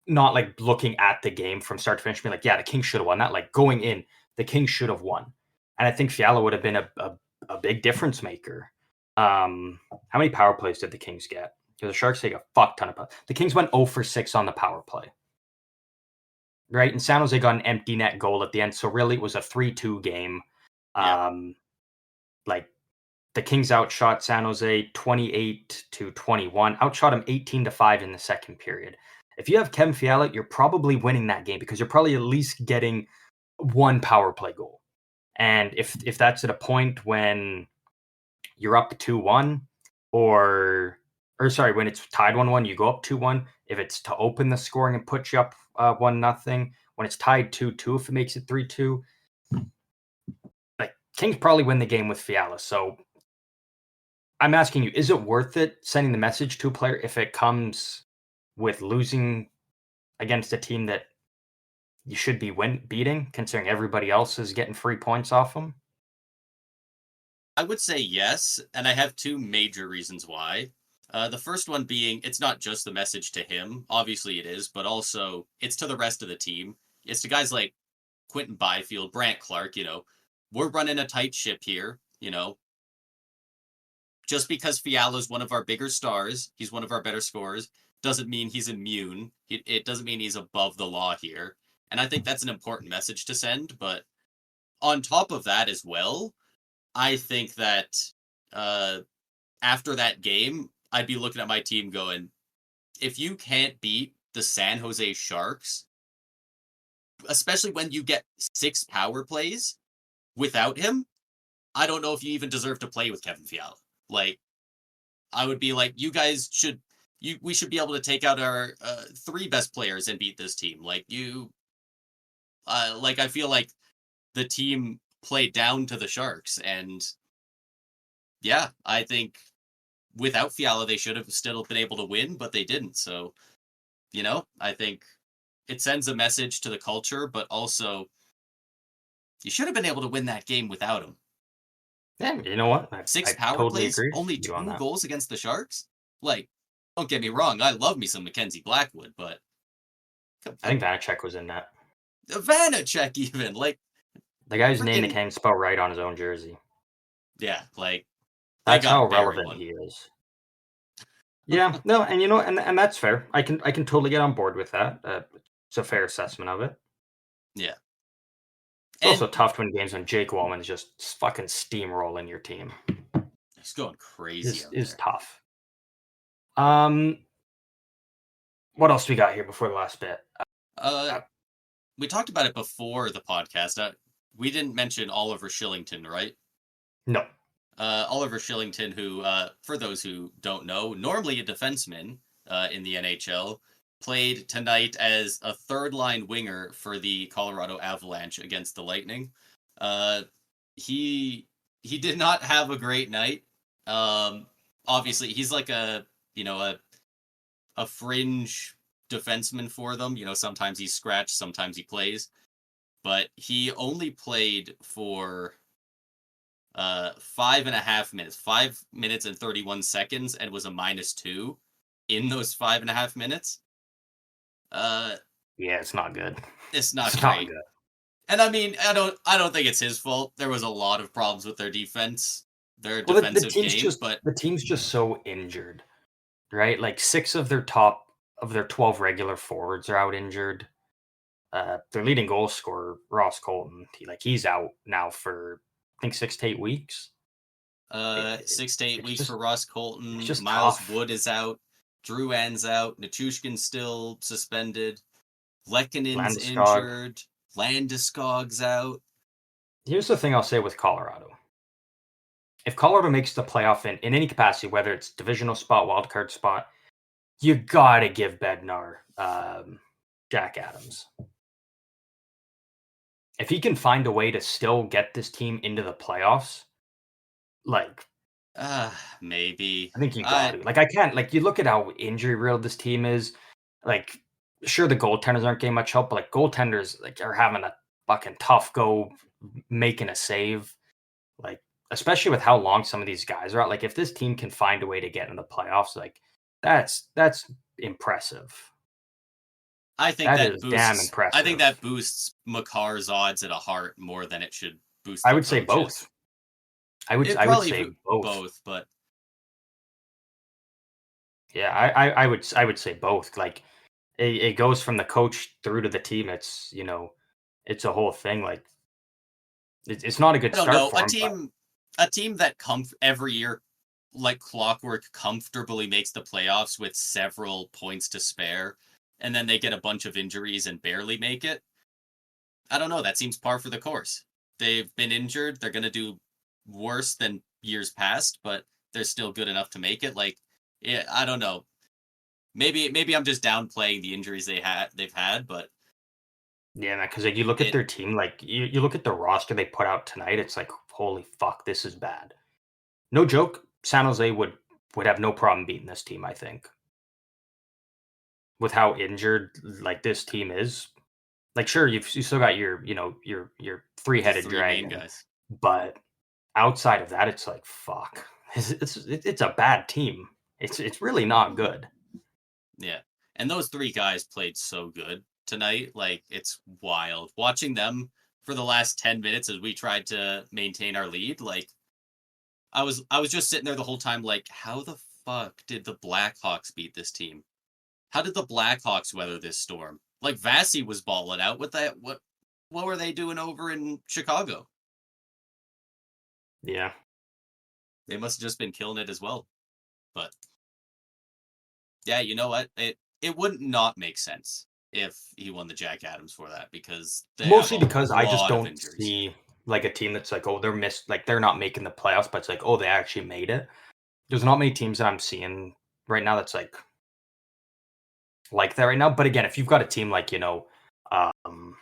not like looking at the game from start to finish, being like, yeah, the Kings should have won that. Like going in, the Kings should have won. And I think Fiala would have been a big difference maker. How many power plays did the Kings get? Because the Sharks take a fuck ton of. The Kings went 0 for 6 on the power play. Right? And San Jose got an empty net goal at the end. So really it was a 3-2 game. Yeah. Like the Kings outshot San Jose 28-21, outshot them 18-5 in the second period. If you have Kevin Fiala, you're probably winning that game because you're probably at least getting one power play goal. And if that's at a point when you're up 2-1 or sorry, when it's tied 1-1, you go up 2-1. If it's to open the scoring and put you up 1-0, when it's tied 2-2, if it makes it 3-2, like Kings probably win the game with Fiala. So I'm asking you, is it worth it sending the message to a player if it comes with losing against a team that you should be beating, considering everybody else is getting free points off them? I would say yes, and I have 2 major reasons why. The first one being it's not just the message to him. Obviously it is, but also it's to the rest of the team. It's to guys like Quentin Byfield, Brant Clark, we're running a tight ship here, Just because Fiala's one of our bigger stars, he's one of our better scorers, doesn't mean he's immune. It doesn't mean he's above the law here. And I think that's an important message to send. But on top of that as well, I think that after that game, I'd be looking at my team going, if you can't beat the San Jose Sharks, especially when you get 6 power plays without him, I don't know if you even deserve to play with Kevin Fiala. Like, I would be like, you guys should, we should be able to take out our 3 best players and beat this team. Like, I feel like the team played down to the Sharks, and yeah, I think without Fiala, they should have still been able to win, but they didn't. So, I think it sends a message to the culture, but also you should have been able to win that game without him. Yeah, you know what? 6 I power totally plays, agree only with you on 2 that. goals against the Sharks. Like, don't get me wrong, I love me some Mackenzie Blackwood, but I think Vanacek was in that. Vanacek even, like, The guy's name they freaking, can't spell right on his own jersey. yeah, like, they That's how got Barry relevant one. he is. Yeah, no, and and that's fair. I can totally get on board with that. It's a fair assessment of it. Yeah. It's also And tough when games when Jake Wallman is just fucking steamrolling your team. he's going crazy out Is there. tough. Um, what else we got here before the last bit? Uh, we talked about it before the podcast. We didn't mention Oliver Shillington, right? No. Oliver Shillington, who, for those who don't know, normally a defenseman in the NHL, played tonight as a third-line winger for the Colorado Avalanche against the Lightning. He did not have a great night. Obviously, he's like a fringe defenseman for them. Sometimes he's scratched, sometimes he plays, but he only played for 5.5 minutes, 5 minutes and 31 seconds, and was a -2 in those 5.5 minutes. Yeah, it's not good. It's not It's great. not good. And I mean, I don't think it's his fault. There was a lot of problems with their defense, their Well, defensive game, but the team's just so injured, right? Like 6 of their 12 regular forwards are out injured. Their leading goal scorer, Ross Colton, he's out now for I think 6 to 8 weeks. 6 to 8 It's weeks just for Ross Colton. just Miles tough. Wood is out. Drouin's out. Nichushkin's still suspended. Lekkonen's Landeskog. injured. Landeskog's out. Here's the thing I'll say with Colorado. If Colorado makes the playoff in any capacity, whether it's divisional spot, wild card spot, you gotta give Bednar Jack Adams. If he can find a way to still get this team into the playoffs, like Maybe. I think you got to. Like I can't. Like you look at how injury riddled this team is. Like sure the goaltenders aren't getting much help, but like goaltenders are having a fucking tough go making a save. Like especially with how long some of these guys are out. Like if this team can find a way to get in the playoffs, like that's impressive. I think That that is damn boosts. I think impressive. that boosts Makar's odds at a heart more than it should boost. I The would say coaches. both. I would say both. But Yeah, I would say both. Like it goes from the coach through to the team. It's it's a whole thing. Like it's not a good I don't start know, for him. a team that every year like clockwork comfortably makes the playoffs with several points to spare, and then they get a bunch of injuries and barely make it. I don't know. That seems par for the course. They've been injured. They're going to do worse than years past, but they're still good enough to make it. Like, yeah, I don't know. Maybe I'm just downplaying the injuries they've had, but Yeah, man. Because like, you look at their team, like you look at the roster they put out tonight. It's like holy fuck, this is bad. No joke. San Jose would have no problem beating this team. I think with how injured like this team is. Like sure, you still got your your the 3-headed 3 main dragon, guys. but outside of that, it's like fuck. It's a bad team. It's really not good. Yeah. And those 3 guys played so good tonight. Like, it's wild. Watching them for the last 10 minutes as we tried to maintain our lead, like, I was just sitting there the whole time like, how the fuck did the Blackhawks beat this team? How did the Blackhawks weather this storm? Like Vasi was balling out. What were they doing over in Chicago? Yeah. They must have just been killing it as well. But yeah, you know what? It wouldn't not make sense if he won the Jack Adams for that because they have Mostly a because I just lot of don't injuries. see like a team that's like, oh, they're not making the playoffs, but it's like, oh, they actually made it. There's not many teams that I'm seeing right now that's like that right now. But again, if you've got a team like, um,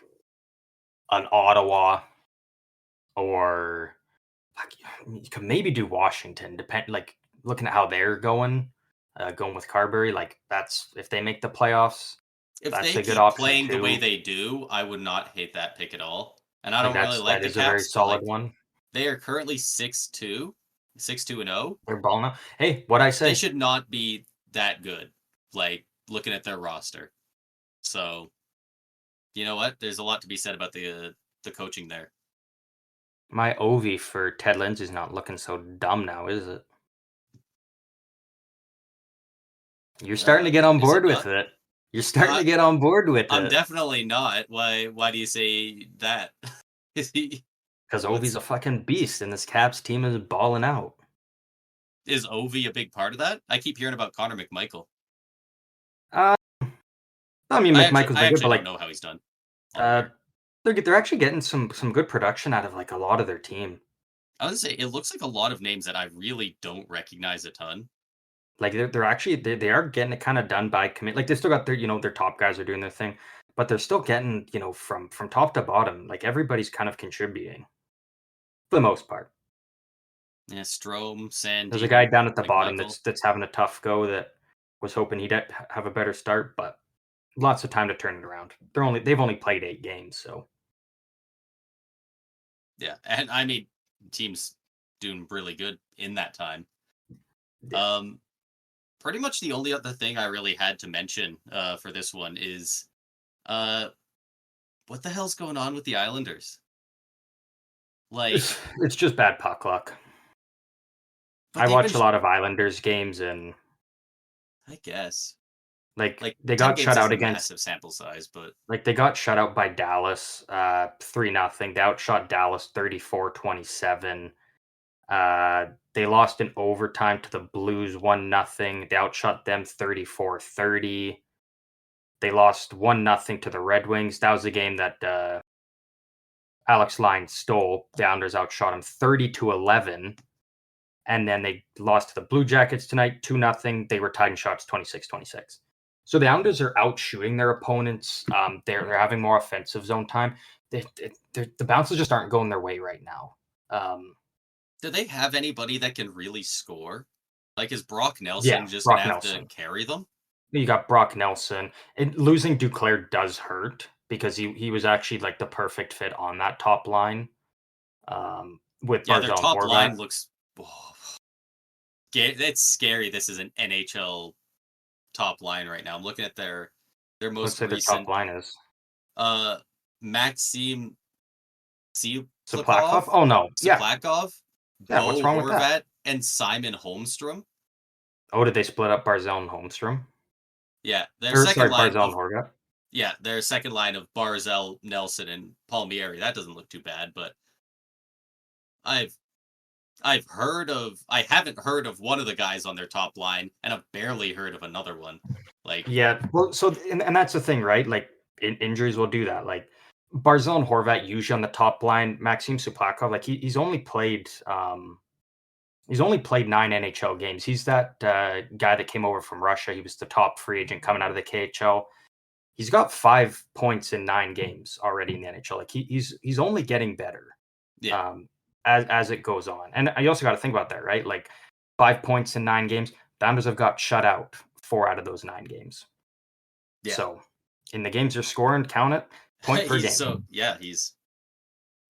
an Ottawa or like, you could maybe do Washington, depend like looking at how they're going with Carberry, like that's if they make the playoffs, If that's they a good keep option playing the way too. they do, I would not hate that pick at all. And I Like don't really like that the is a very Caps, but solid like one. they are currently 6-2, 6-2 and 0. They're balling out. Hey, what I They say? should not be that good. Like looking at their roster. So, you know what? There's a lot to be said about the coaching there. My Ovi for Ted Lindsay's not looking so dumb now, is it? You're starting to get on Is it board with not? it. You're starting I to get on board with I'm it. definitely not. Why do you say that? Is he Because Ovi's what's a fucking beast, and this Caps team is balling out. is Ovi a big part of that? I keep hearing about Connor McMichael. Uh, I mean, McMichael's I been good, but actually don't like, know how he's done on uh, here. they're actually getting some good production out of like a lot of their team. I would say it looks like a lot of names that I really don't recognize a ton. Like they're actually they are getting it kind of done by commit. Like they still got their top guys are doing their thing, but they're still getting from top to bottom. Like everybody's kind of contributing for the most part. Yeah, Strome, There's a guy Sandin, down at the bottom McMichael. that's having a tough go that was hoping he'd have a better start, but lots of time to turn it around. They've only played 8 games, so Yeah, and I mean, team's doing really good in that time. yeah. Um, Pretty much the only other thing I really had to mention for this one is uh, what the hell's going on with the Islanders? Like, It's just bad puck luck. but I they've been, watch a lot of Islanders games, and I guess, like like they 10 got games shut out isn't a against massive sample size, but like they got shut out by Dallas 3-0. They outshot Dallas 34-27. They lost in overtime to the Blues 1-0. They outshot them 34-30. They lost 1-0 to the Red Wings. That was a game that Alex Line stole. The Islanders outshot him 30-11. And then they lost to the Blue Jackets tonight 2-0. They were tied in shots 26-26. So the Islanders are out shooting their opponents. They're having more offensive zone time. The bounces just aren't going their way right now. do they have anybody that can really score? Like, is Brock Yeah, Nelson just gonna Brock have to Nelson. carry them? You got Brock Nelson. And losing Duclair does hurt because he was actually like the perfect fit on that top line with Yeah, their Barzal and top Horvat. line looks. It's scary. This is an NHL top line right now. I'm looking at their Let's most say their top recent line is uh Maxim Saplakov. Siplakov, Oh no, yeah, Siplakov, yeah. What's Bo wrong with that? Horvat, and Simon Holmstrom. Oh, did they split up Barzal and Holmstrom? Yeah, their Or second sorry, line Barzal and of Horvat. their second line of Barzell, Nelson, and Palmieri. That doesn't look too bad, but I've I haven't heard of one of the guys on their top line, and I've barely heard of another one. Like, Yeah, well, so and that's the thing, right? Like injuries will do that. Like Barzal and Horvat usually on the top line. Maxim Suplakov, like he's only played 9 NHL games. He's that guy that came over from Russia. He was the top free agent coming out of the KHL. He's got 5 points in 9 games already in the NHL. Like he's only getting better yeah, um, as it goes on. And you also got to think about that, right? Like 5 points in 9 games. The Islanders have got shut out 4 out of those 9 games. yeah. So in the games you're scoring, count it, point per he's game. so yeah, he's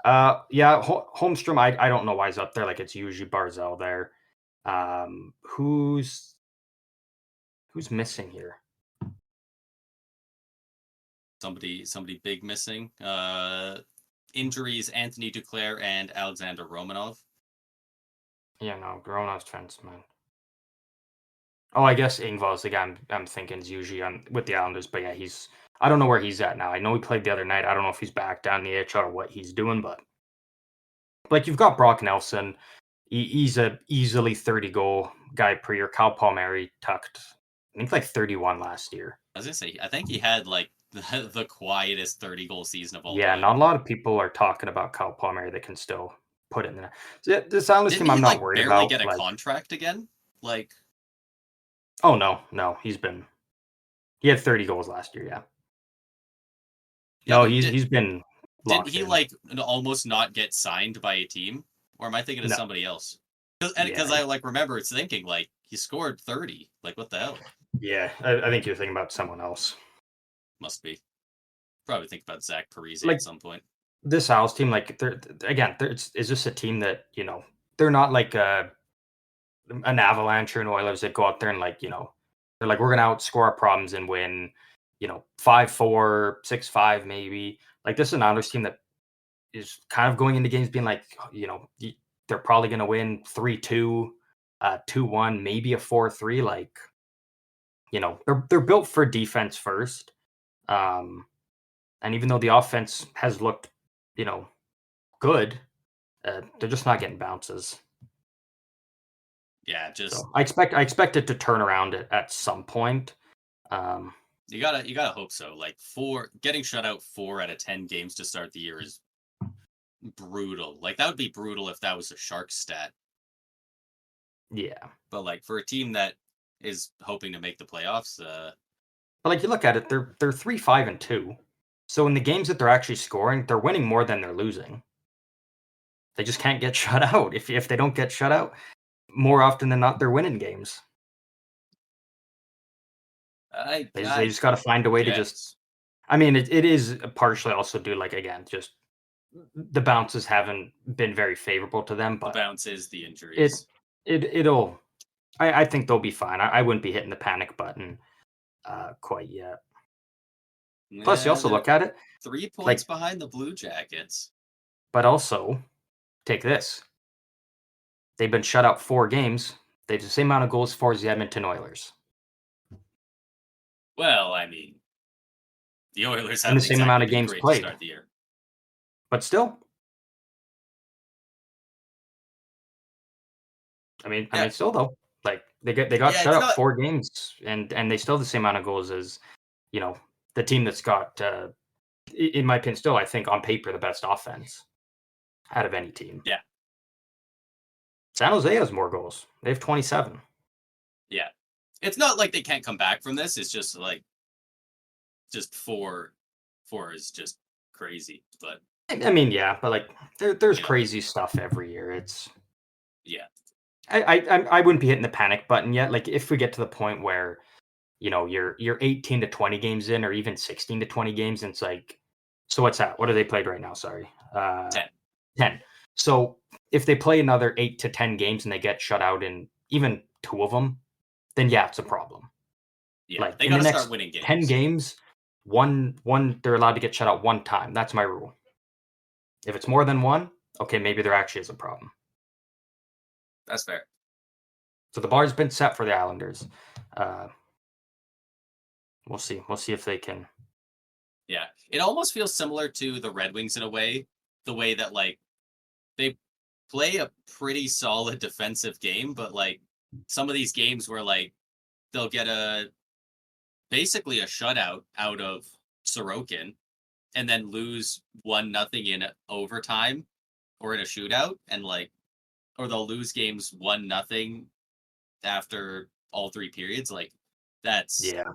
Yeah, Holmstrom, I don't know why he's up there. Like it's usually Barzell there. Um, who's who's missing here? somebody big missing. Injuries: Anthony Duclair and Alexander Romanov. Yeah, no, Gronov's defenseman. Oh, I guess Ingval's the guy I'm thinking is usually on with the Islanders, but yeah, I don't know where he's at now. I know he played the other night. I don't know if he's back down in the AHL or what he's doing, but like you've got Brock Nelson. He's a easily 30 goal guy per year. Kyle Palmieri tucked, I think, like 31 last year. I was gonna say, I think he had like the quietest 30-goal season of all Yeah, time. not a lot of people are talking about Kyle Palmieri that can still put it in there. So, this Islanders Didn't team, he I'm not like worried barely about. get a Like, contract again? Like, oh no, he had 30 goals last year. Yeah, yeah, no, but he's been didn't locked he in. like almost not get signed by a team? Or am I thinking of No, somebody else? yeah, Because I like remember it's thinking like he scored 30. Like what the hell? yeah. I think you're thinking about someone else. Must be. Probably think about Zach Parise Like at some point. this Isles team, like is this a team that they're not like an Avalanche or an Oilers that go out there and they're like, we're gonna outscore our problems and win, 5-4, 6-5 maybe. Like this is an Islanders team that is kind of going into games being like, they're probably gonna win 3-2, 2-1, maybe a 4-3. Like, they're built for defense first. And even though the offense has looked, good, they're just not getting bounces. Yeah, just So I expect it to turn around at some point. Um, you gotta hope so. Like getting shut out 4 out of 10 games to start the year is brutal. Like that would be brutal if that was a Shark stat. yeah, But like for a team that is hoping to make the playoffs, but like you look at it, they're 3-5-2. So in the games that they're actually scoring, they're winning more than they're losing. They just can't get shut out. If they don't get shut out, more often than not, they're winning games. They I just got to find a way to just. guess I mean, it is partially also due, like again, just the bounces haven't been very favorable to them, the but bounce is the it injuries. it'll. I think they'll be fine. I wouldn't be hitting the panic button quite yet. Plus, you Yeah, also they're look at it 3 points like, behind the Blue Jackets. but also take this. They've been shut out 4 games. They have the same amount of goals for as the Edmonton Oilers, Well, I mean, the Oilers and the haven't same amount exactly of been games great to played. start the year. But still, I mean, Yeah, still though, like they got yeah, shut it's out not. 4 games, and they still have the same amount of goals as you know the team that's got, in my opinion, still I think on paper the best offense out of any team. Yeah, San Jose has more goals. They have 27. yeah. It's not like they can't come back from this. It's just like just four is just crazy. But I mean, yeah, but like there's you know, crazy stuff every year. It's yeah, I wouldn't be hitting the panic button yet. Like if we get to the point where you're 18 to 20 games in, or even 16 to 20 games, and it's like, so what's that? What are they played right now? Sorry, 10. 10. So if they play another 8 to 10 games and they get shut out in even 2 of them, then yeah, it's a problem. Yeah, Like they in got the to start next winning 10 games. games, one they're allowed to get shut out 1 time. That's my rule. If it's more than one, okay, maybe there actually is a problem. That's fair. So the bar's been set for the Islanders. Uh, we'll see. We'll see if they can. Yeah, it almost feels similar to the Red Wings in a way, the way that like they play a pretty solid defensive game, but like some of these games where like they'll get basically a shutout out of Sorokin and then lose 1-0 in overtime or in a shootout, and like, or they'll lose games 1-0 after all 3 periods. Like that's Yeah.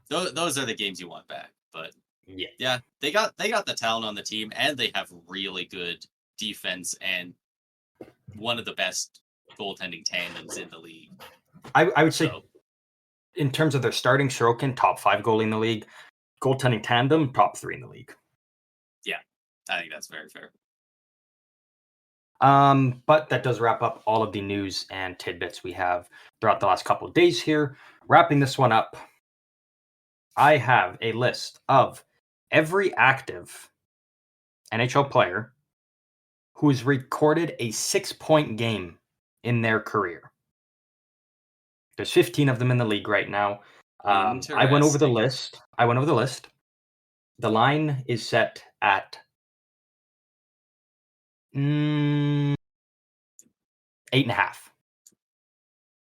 those are the games you want back. But Yeah. yeah, they got the talent on the team, and they have really good defense and one of the best goaltending tandems in the league. I would say So in terms of their starting, Sorokin, top 5 goalie in the league. Goaltending tandem, top 3 in the league. yeah, I think that's very fair. But that does wrap up all of the news and tidbits we have throughout the last couple of days here. Wrapping this one up, I have a list of every active NHL player who has recorded a 6-point game in their career. There's 15 of them in the league right now. I went over the Interesting. list. The line is set at 8.5.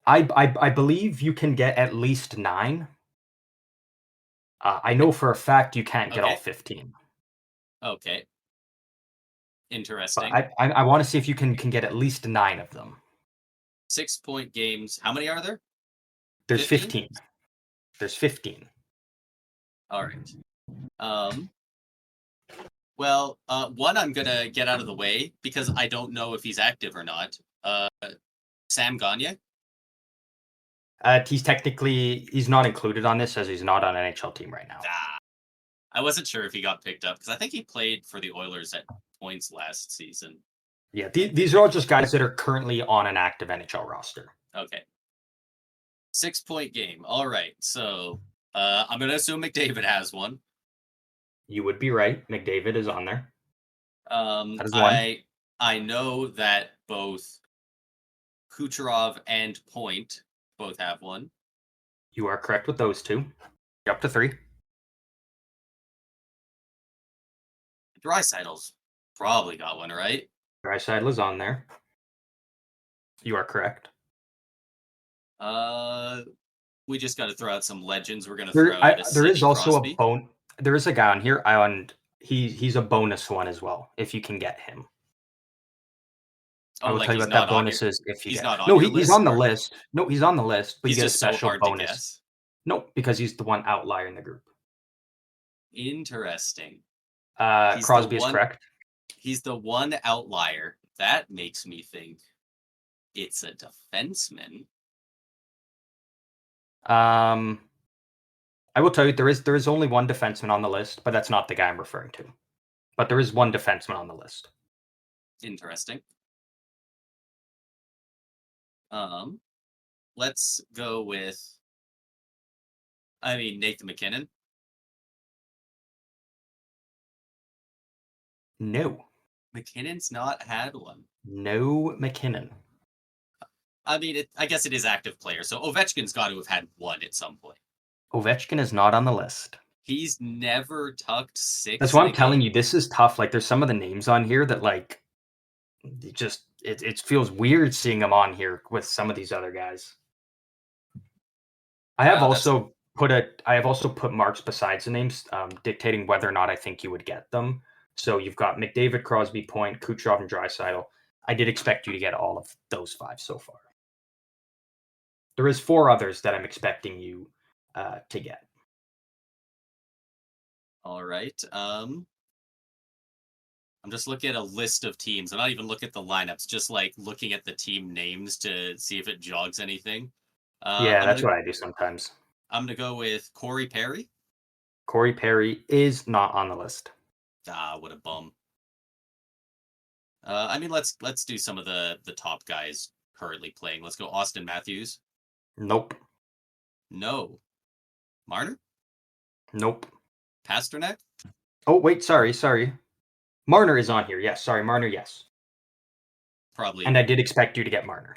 I believe you can get at least 9. I know for a fact you can't get all Okay. 15. Okay. But Interesting. I want to see if you can get at least 9 of them. 6-point games. How many are there? There's 15? 15. There's 15. All right. Well, one I'm gonna get out of the way because I don't know if he's active or not. Sam Gagne. He's not included on this as he's not on an NHL team right now. I wasn't sure if he got picked up because I think he played for the Oilers at points last season. Yeah, these are all just guys that are currently on an active NHL roster. Okay. 6-point game. All right. So I'm gonna assume McDavid has one. You would be right. McDavid is on there. That is one. I know that both Kucherov and Point both have one. You are correct with those two. You're up to 3. Draisaitl's probably got one, right? Draisaitl is on there. You are correct. We just got to throw out some legends. We're gonna throw out There is also Crosby. There is a guy on here. He's a bonus one as well. If you can get him, I will tell you what that bonus is. If you he's get not on no, your he's list, on the or- list. No, he's on the list, but He's you get a just so special hard to bonus. guess. No, because he's the one outlier in the group. Interesting. Crosby is correct. He's the one outlier. That makes me think it's a defenseman. I will tell you there is only one defenseman on the list, but that's not the guy I'm referring to. But there is one defenseman on the list. Interesting. Let's go with. Nathan MacKinnon. No. McKinnon's not had one. No McKinnon. I guess it is active player, so Ovechkin's got to have had one at some point. Ovechkin is not on the list. He's never tucked 6. That's why I'm telling you, this is tough. Like, there's some of the names on here that, like, it feels weird seeing them on here with some of these other guys. I have also put marks besides the names, dictating whether or not I think you would get them. So you've got McDavid, Crosby, Point, Kucherov, and Draisaitl. I did expect you to get all of those 5 so far. There is 4 others that I'm expecting you to get. All right. I'm just looking at a list of teams. I'm not even looking at the lineups, just like looking at the team names to see if it jogs anything. That's what I do sometimes. I'm going to go with Corey Perry. Corey Perry is not on the list. What a bum. Let's do some of the top guys currently playing. Let's go Austin Matthews. Nope. No. Marner? Nope. Pasternak? Oh, wait, sorry. Marner is on here. Yes, sorry, Marner, yes. Probably. And I did expect you to get Marner.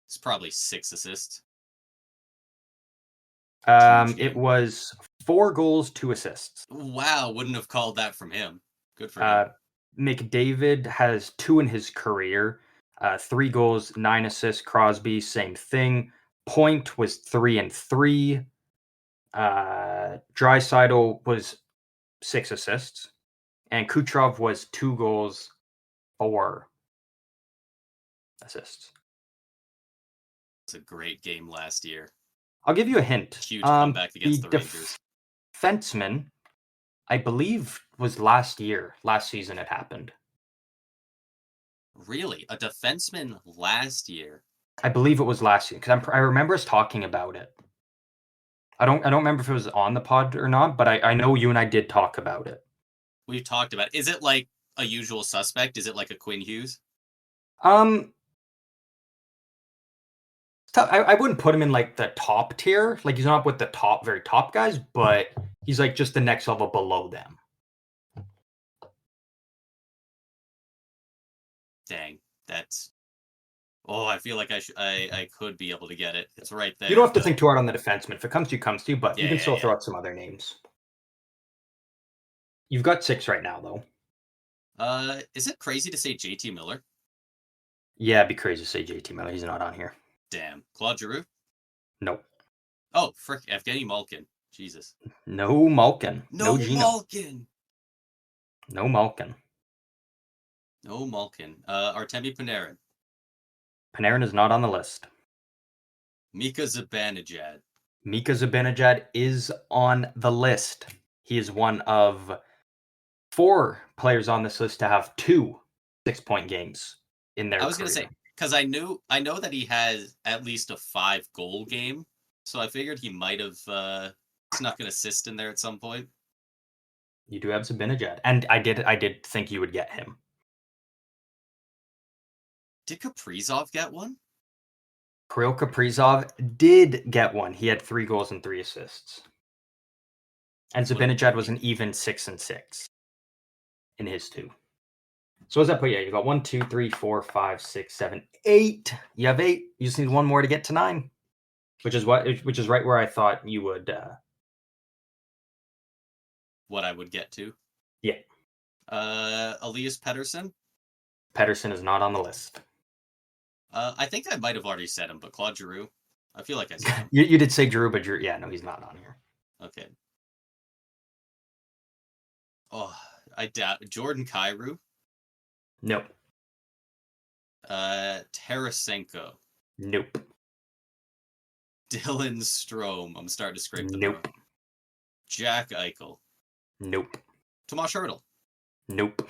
It's probably 6 assists. It was 4 goals, 2 assists. Wow, wouldn't have called that from him. Good for him. McDavid has 2 in his career. 3 goals, 9 assists. Crosby, same thing. Point was 3 and 3. Draisaitl was 6 assists. And Kucherov was 2 goals, 4 assists. It's a great game last year. I'll give you a hint. Huge comeback against the Rangers. Defenseman, I believe, was last season it happened. Really? A defenseman last year? I believe it was last year because I remember us talking about it. I don't remember if it was on the pod or not, but I know you and I did talk about it. We've talked about it. Is it like a usual suspect? Is it like a Quinn Hughes? I wouldn't put him in like the top tier. Like, he's not with the very top guys, but he's like just the next level below them. Dang, that's Oh, I feel like I could be able to get it. It's right there. You don't have to But think too hard on the defenseman. If it comes to you, comes to you. But you can yeah, still yeah. throw out some other names. You've got 6 right now, though. Is it crazy to say JT Miller? Yeah, it'd be crazy to say JT Miller. He's not on here. Damn. Claude Giroux? Nope. Oh, frick. Evgeny Malkin. Jesus. No Malkin. No No Gino. Malkin. No Malkin. No Malkin. Artemi Panarin. Panarin is not on the list. Mika Zibanejad. Mika Zibanejad is on the list. He is one of 4 players on this list to have 2 6-point games in their I was gonna career. say, because I know that he has at least a 5-goal game, so I figured he might have snuck an assist in there at some point. You do have Zibanejad, and I did think you would get him. Did Kaprizov get one? Kirill Kaprizov did get one. He had 3 goals and 3 assists. And Zibanejad was an even 6-6 in his 2. So what's that put you? You got 1, 2, 3, 4, 5, 6, 7, 8. You have 8. You just need one more to get to 9, which is right where I thought you would. What I would get to. Yeah. Elias Pettersson. Pettersson is not on the list. I think I might have already said him, but Claude Giroux. I feel like I said him. you did say Giroux, but yeah, no, he's not on here. Okay. Oh, I doubt Jordan Kyrou. Nope. Tarasenko. Nope. Dylan Strome. I'm starting to scrape the Nope. bottom. Jack Eichel. Nope. Tomas Hertl. Nope.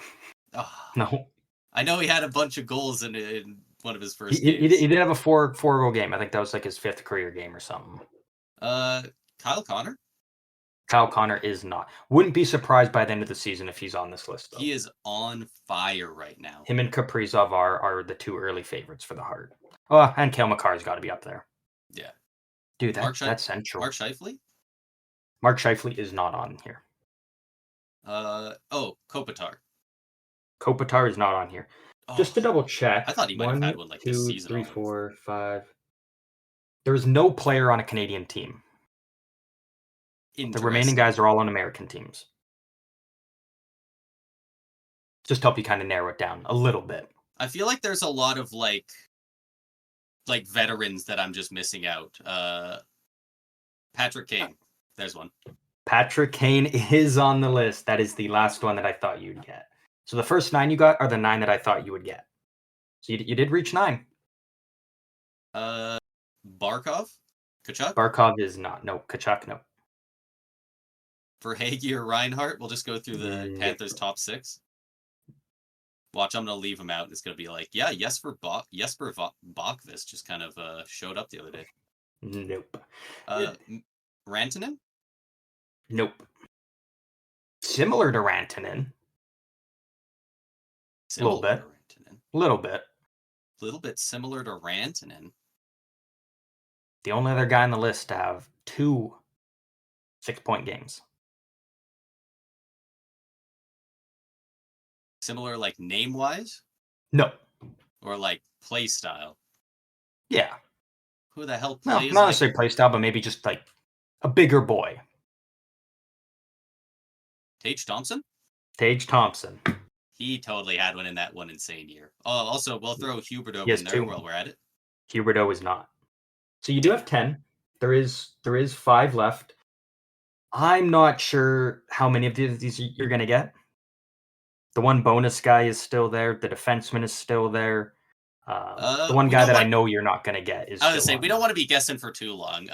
Oh, No. I know he had a bunch of goals in one of his first He games. did have a 4-goal game. I think that was like his 5th career game or something. Kyle Connor. Kyle Connor is not. Wouldn't be surprised by the end of the season if he's on this list, though. He is on fire right now. Him and Kaprizov are the 2 early favorites for the Hart. Oh, and Cale Makar's got to be up there. Yeah. Dude, that's central. Mark Scheifele? Mark Scheifele is not on here. Kopitar. Kopitar is not on here. Oh, Just to double check. I thought he might have had one like this season. 1, 2, 3, 4, 5. There is no player on a Canadian team. The remaining guys are all on American teams. Just to help you kind of narrow it down a little bit. I feel like there's a lot of like veterans that I'm just missing out. Patrick Kane. There's one. Patrick Kane is on the list. That is the last one that I thought you'd get. So the first 9 you got are the 9 that I thought you would get. So you did reach 9. Barkov? Kachuk? Barkov is not. No. Kachuk, no. Verhaeghe or Reinhardt? We'll just go through the Panthers' top 6. Watch, I'm going to leave him out. It's going to be like, yeah, Jesper Bachvis just kind of showed up the other day. Nope. Rantanen? Nope. Similar to Rantanen. A little bit. Little bit. A little bit similar to Rantanen. The only other guy on the list to have 2 6-point games. Similar, like name-wise? No. Or like play style? Yeah. Who the hell No, plays? not necessarily play style, but maybe just like a bigger boy. Tage Thompson? Tage Thompson. He totally had one in that one insane year. Oh, also, we'll throw Huberdeau in there 2. while we're at it. Huberdeau is not. So you do have 10. There is 5 left. I'm not sure how many of these you're going to get. The one bonus guy is still there. The defenseman is still there. The one guy that I know you're not going to get is. I was going to say, we don't want to be guessing for too long.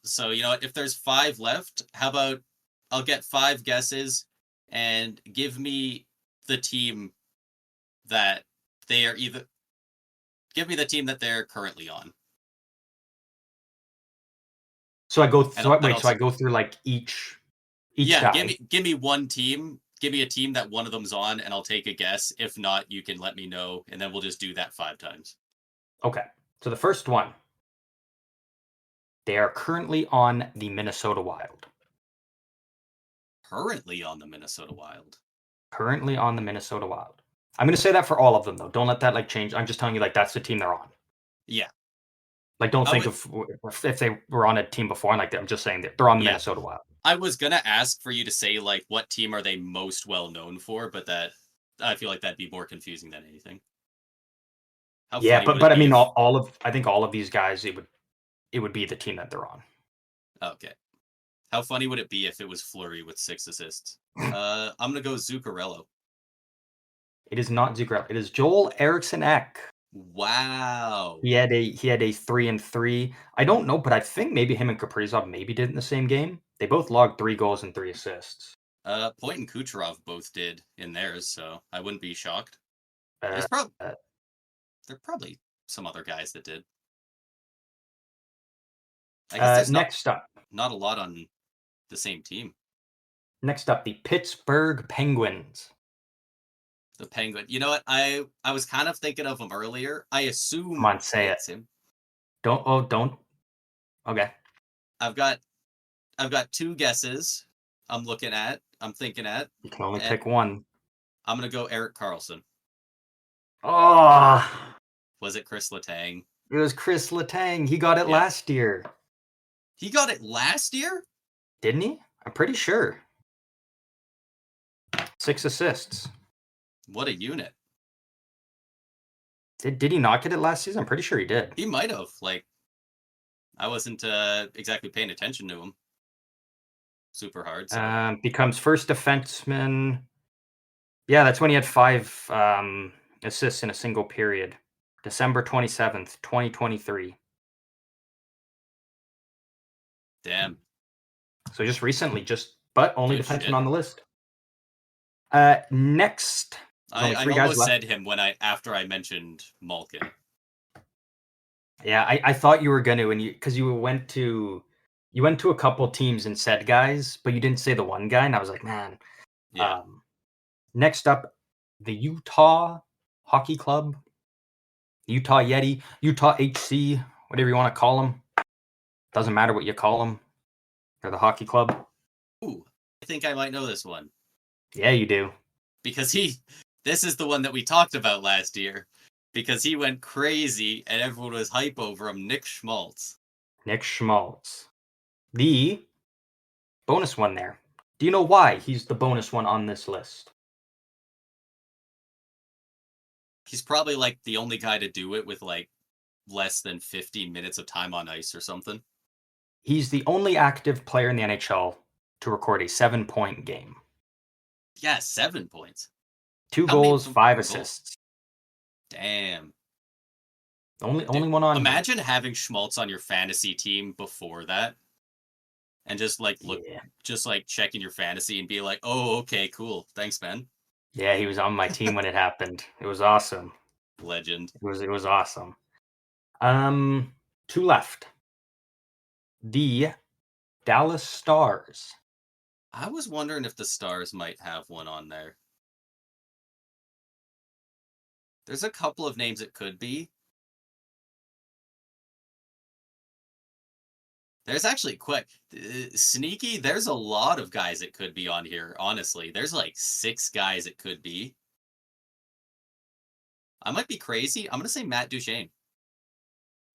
So, you know what? If there's 5 left, how about I'll get 5 guesses and give me the team that they are either. Give me the team that they're currently on. So I go. So I go through like each guy. Give me one team. Give me a team that one of them's on, and I'll take a guess. If not, you can let me know, and then we'll just do that 5 times. Okay. So the first one. They are currently on the Minnesota Wild. Currently on the Minnesota Wild. Currently on the Minnesota Wild. I'm going to say that for all of them, though. Don't let that like change. I'm just telling you, like, that's the team they're on. Yeah. Like, don't I think would, of if they were on a team before. And like, I'm just saying that they're on the yeah. Minnesota Wild. I was gonna ask for you to say like what team are they most well known for, but that I feel like that'd be more confusing than anything. How Yeah, funny but would it I be mean, if all of I think all of these guys, it would be the team that they're on. okay. How funny would it be if it was Fleury with 6 assists? I'm gonna go Zuccarello. It is not Zuccarello. It is Joel Eriksson Ek. Wow. He had a 3-3. I don't know, but I think maybe him and Kaprizov maybe did it in the same game. They both logged 3 goals and 3 assists. Point and Kucherov both did in theirs, so I wouldn't be shocked. Uh, There's probably uh, there are probably some other guys that did. I guess there's not next up, not a lot on the same team. the Pittsburgh Penguins. The Penguin. You know what? I was kind of thinking of him earlier. I Come assume on, say it. it's him. Don't. Okay. I've got I've got two guesses. I'm thinking at, You can only and pick one. I'm gonna go Eric Carlson. Oh, Was it Chris Letang? it was Chris Letang. He got it Yeah, last year, he got it last year. didn't he? I'm pretty sure. 6 assists. What a unit! Did he not get it last season? I'm pretty sure he did. He might have. Like I wasn't exactly paying attention to him super hard. So Becomes first defenseman. Yeah, that's when he had 5 assists in a single period. December 27th, 2023. damn, So just recently, but only good defenseman shit. on the list. Next, there's only I 3 guys almost left. said him when after I mentioned Malkin. Yeah, I thought you were going to, and because you went to a couple teams and said guys, but you didn't say the one guy, and I was like, man. Yeah, Um, Next up, the Utah Hockey Club, Utah Yeti, Utah HC, whatever you want to call them. Doesn't matter what you call them. They're the hockey club. ooh, I think I might know this one Yeah, you do. because this is the one that we talked about last year because he went crazy and everyone was hype over him. Nick Schmaltz. Nick Schmaltz. The bonus one there. Do you know why he's the bonus one on this list? He's probably like the only guy to do it with like less than 15 minutes of time on ice or something. He's the only active player in the NHL to record a 7-point game. Yeah, 7 points. 2 How many of goals, them 5 were goals? assists. Damn. Only Dude, one on him. imagine having Schmaltz on your fantasy team before that and just like Yeah. just like checking your fantasy and be like, oh, okay, cool. Thanks, man. Yeah, he was on my team when it happened. It was awesome. Legend. It was awesome. 2 left. The Dallas Stars. I was wondering if the Stars might have one on there. There's a couple of names it could be. There's actually quick sneaky. There's a lot of guys it could be on here. Honestly, there's like 6 guys it could be. I might be crazy. I'm gonna say Matt Duchene.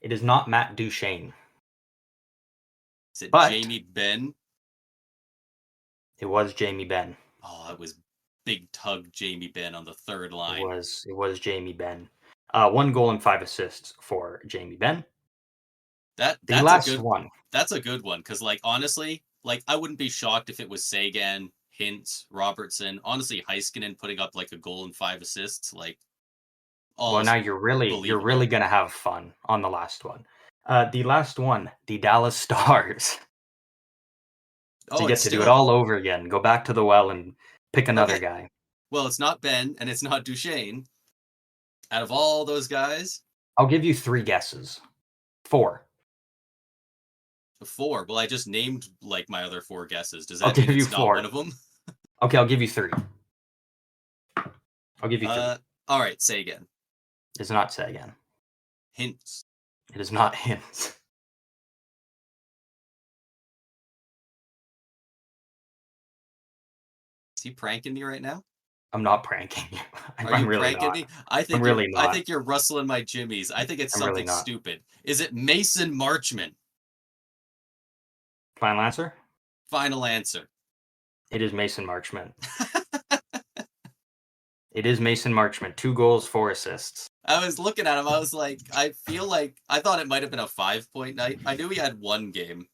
It is not Matt Duchene, Is it but Jamie Benn? it was Jamie Benn. Oh, it was big tug Jamie Benn on the third It line. was Jamie Benn. 1 goal and 5 assists for Jamie Benn. The That's last a good one. That's a good one because like honestly, like I wouldn't be shocked if it was Sagan, Hintz, Robertson, honestly Heiskanen putting up like a goal and 5 assists. Like all Well, is now you're really believable. gonna have fun on the last one. The last one, the Dallas Stars. So Oh, you it's get to do it still all over again. Go back to the well and pick another okay. guy. Well, it's not Ben and it's not Duchene. Out of all those guys, I'll give you 3 guesses. 4. 4. Well, I just named like my other 4 guesses. Does I'll that mean give you it's not one 4. of them? Okay, I'll give you 3. I'll give you 3. All right. Say again. It's not Sagan. Hintz. It is not him. Is he pranking me right now? I'm not pranking you. Are I'm you really pranking not. me? I'm really I not. think you're rustling my jimmies. I think it's I'm really something not. stupid. Is it Mason Marchman? Final answer? Final answer. It is Mason Marchment. It is Mason Marchment. 2 goals, 4 assists. I was looking at him. I was like, I feel like I thought it might have been a 5-point night. I knew he had one game.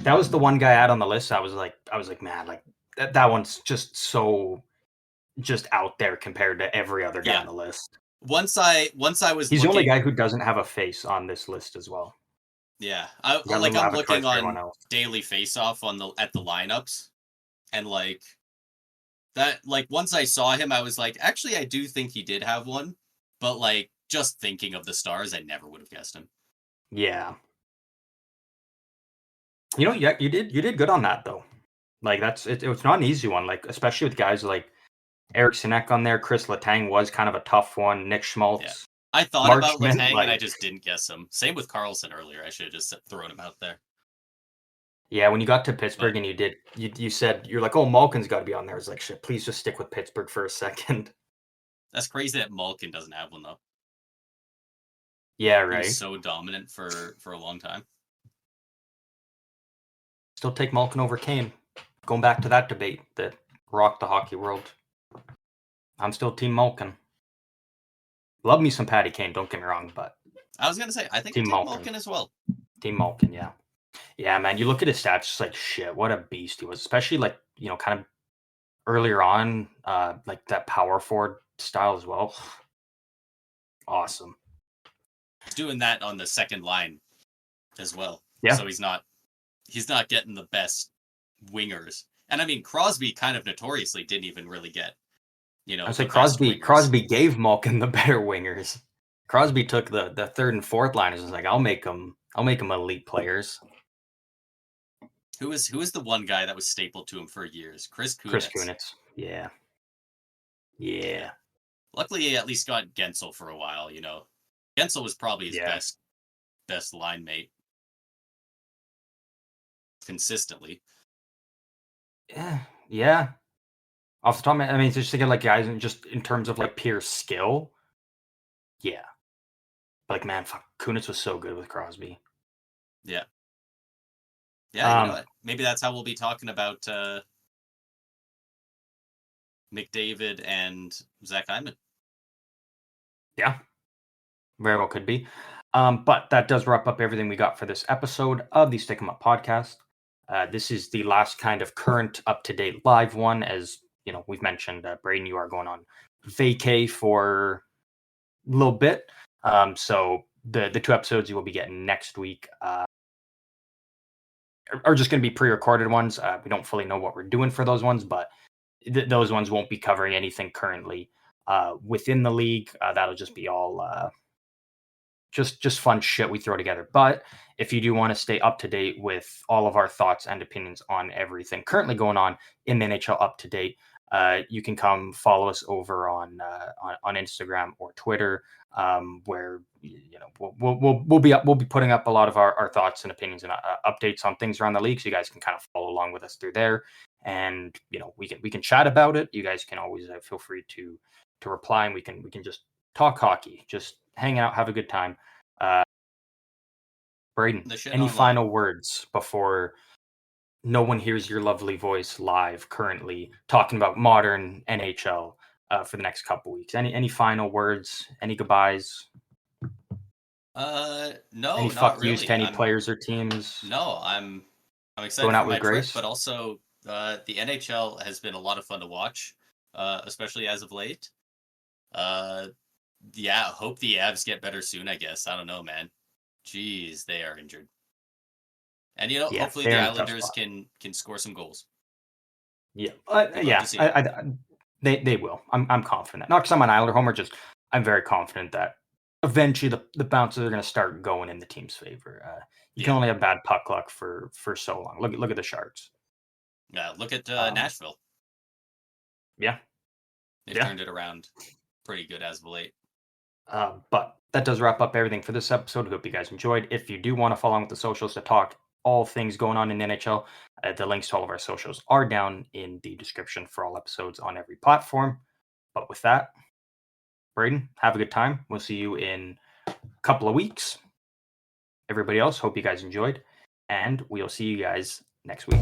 That was the one guy I had on the list. I was like, man, like that one's just so just out there compared to every other guy Yeah. on the list. Once I was He's the only guy looking, who doesn't have a face on this list as well. yeah, He got a like little I'm avatars looking for everyone on else. Daily Faceoff on at the lineups, and like that, like once I saw him, I was like, actually, I do think he did have one, but like just thinking of the Stars, I never would have guessed him. Yeah. Yeah, you did good on that though. Like it's not an easy one. Like especially with guys like Eric Sinek on there, Chris Letang was kind of a tough one. Nick Yeah. Schmaltz, I thought about Marchment, Letang and I like just didn't guess him. Same with Carlson earlier. I should have just thrown him out there. yeah. When you got to Pittsburgh But and you said you're like, oh, Malkin's got to be on there. I was like, shit, please just stick with Pittsburgh for a second. that's crazy that Malkin doesn't have one though. Yeah, He was right. so dominant for a long time. Still take Malkin over Kane. Going back to that debate that rocked the hockey world. I'm still Team Malkin. Love me some Patty Kane, don't get me wrong, but I was gonna say I think I Team take Malkin. Malkin as well. Team Malkin, yeah. Yeah, man, you look at his stats, just like shit, what a beast he was. Especially like, kind of earlier on, like that power forward style as well. Awesome. He's doing that on the second line as well. Yeah. So he's not getting the best wingers. And I mean Crosby kind of notoriously didn't even really get, I say the best wingers. Crosby gave Malkin the better wingers. Crosby took the third and fourth liners and was like, I'll make them elite players. Who is the one guy that was stapled to him for years? Chris Kunitz. Chris Kunitz. Yeah. Yeah. Luckily, he at least got Gensel for a while. Gensel was probably his best line mate consistently. Yeah. Off the top of my, I mean, just thinking like guys, and just in terms of like pure skill. Yeah. Like man, fuck, Kunitz was so good with Crosby. Yeah. Yeah, you know what? Maybe that's how we'll be talking about McDavid and Zach Hyman. Yeah. Very well could be. But that does wrap up everything we got for this episode of the Stick 'em Up podcast. This is the last kind of current, up-to-date live one. As we've mentioned, Braden, you are going on vacay for a little bit. So the 2 episodes you will be getting next week are just going to be pre-recorded ones. We don't fully know what we're doing for those ones, but those ones won't be covering anything currently within the league. That'll just be all just fun shit we throw together. But if you do want to stay up to date with all of our thoughts and opinions on everything currently going on in the NHL up to date, you can come follow us over on Instagram or Twitter, where we'll be putting up a lot of our thoughts and opinions and updates on things around the league, so you guys can kind of follow along with us through there. And we can chat about it. You guys can always feel free to reply, and we can just talk hockey, just hang out, have a good time. Braden, any final words before no one hears your lovely voice live currently talking about modern NHL for the next couple weeks? Any final words? Any goodbyes? No, any not fuck really. yous to any players or teams? No, I'm excited Going out for with my trip, grace? but also the NHL has been a lot of fun to watch, especially as of late. Yeah, hope the Avs get better soon, I guess. I don't know, man. Jeez, they are injured. And hopefully the Islanders can score some goals. Yeah, they will. I'm confident. Not because I'm an Islander homer, just I'm very confident that eventually the bounces are going to start going in the team's favor. You can only have bad puck luck for so long. Look at the Sharks. Yeah, look at Nashville. Yeah, they've turned it around pretty good as of late. But that does wrap up everything for this episode. Hope you guys enjoyed. If you do want to follow on with the socials to talk all things going on in the NHL. The links to all of our socials are down in the description for all episodes on every platform. But with that, Braden, have a good time. We'll see you in a couple of weeks. Everybody else, hope you guys enjoyed, and we'll see you guys next week.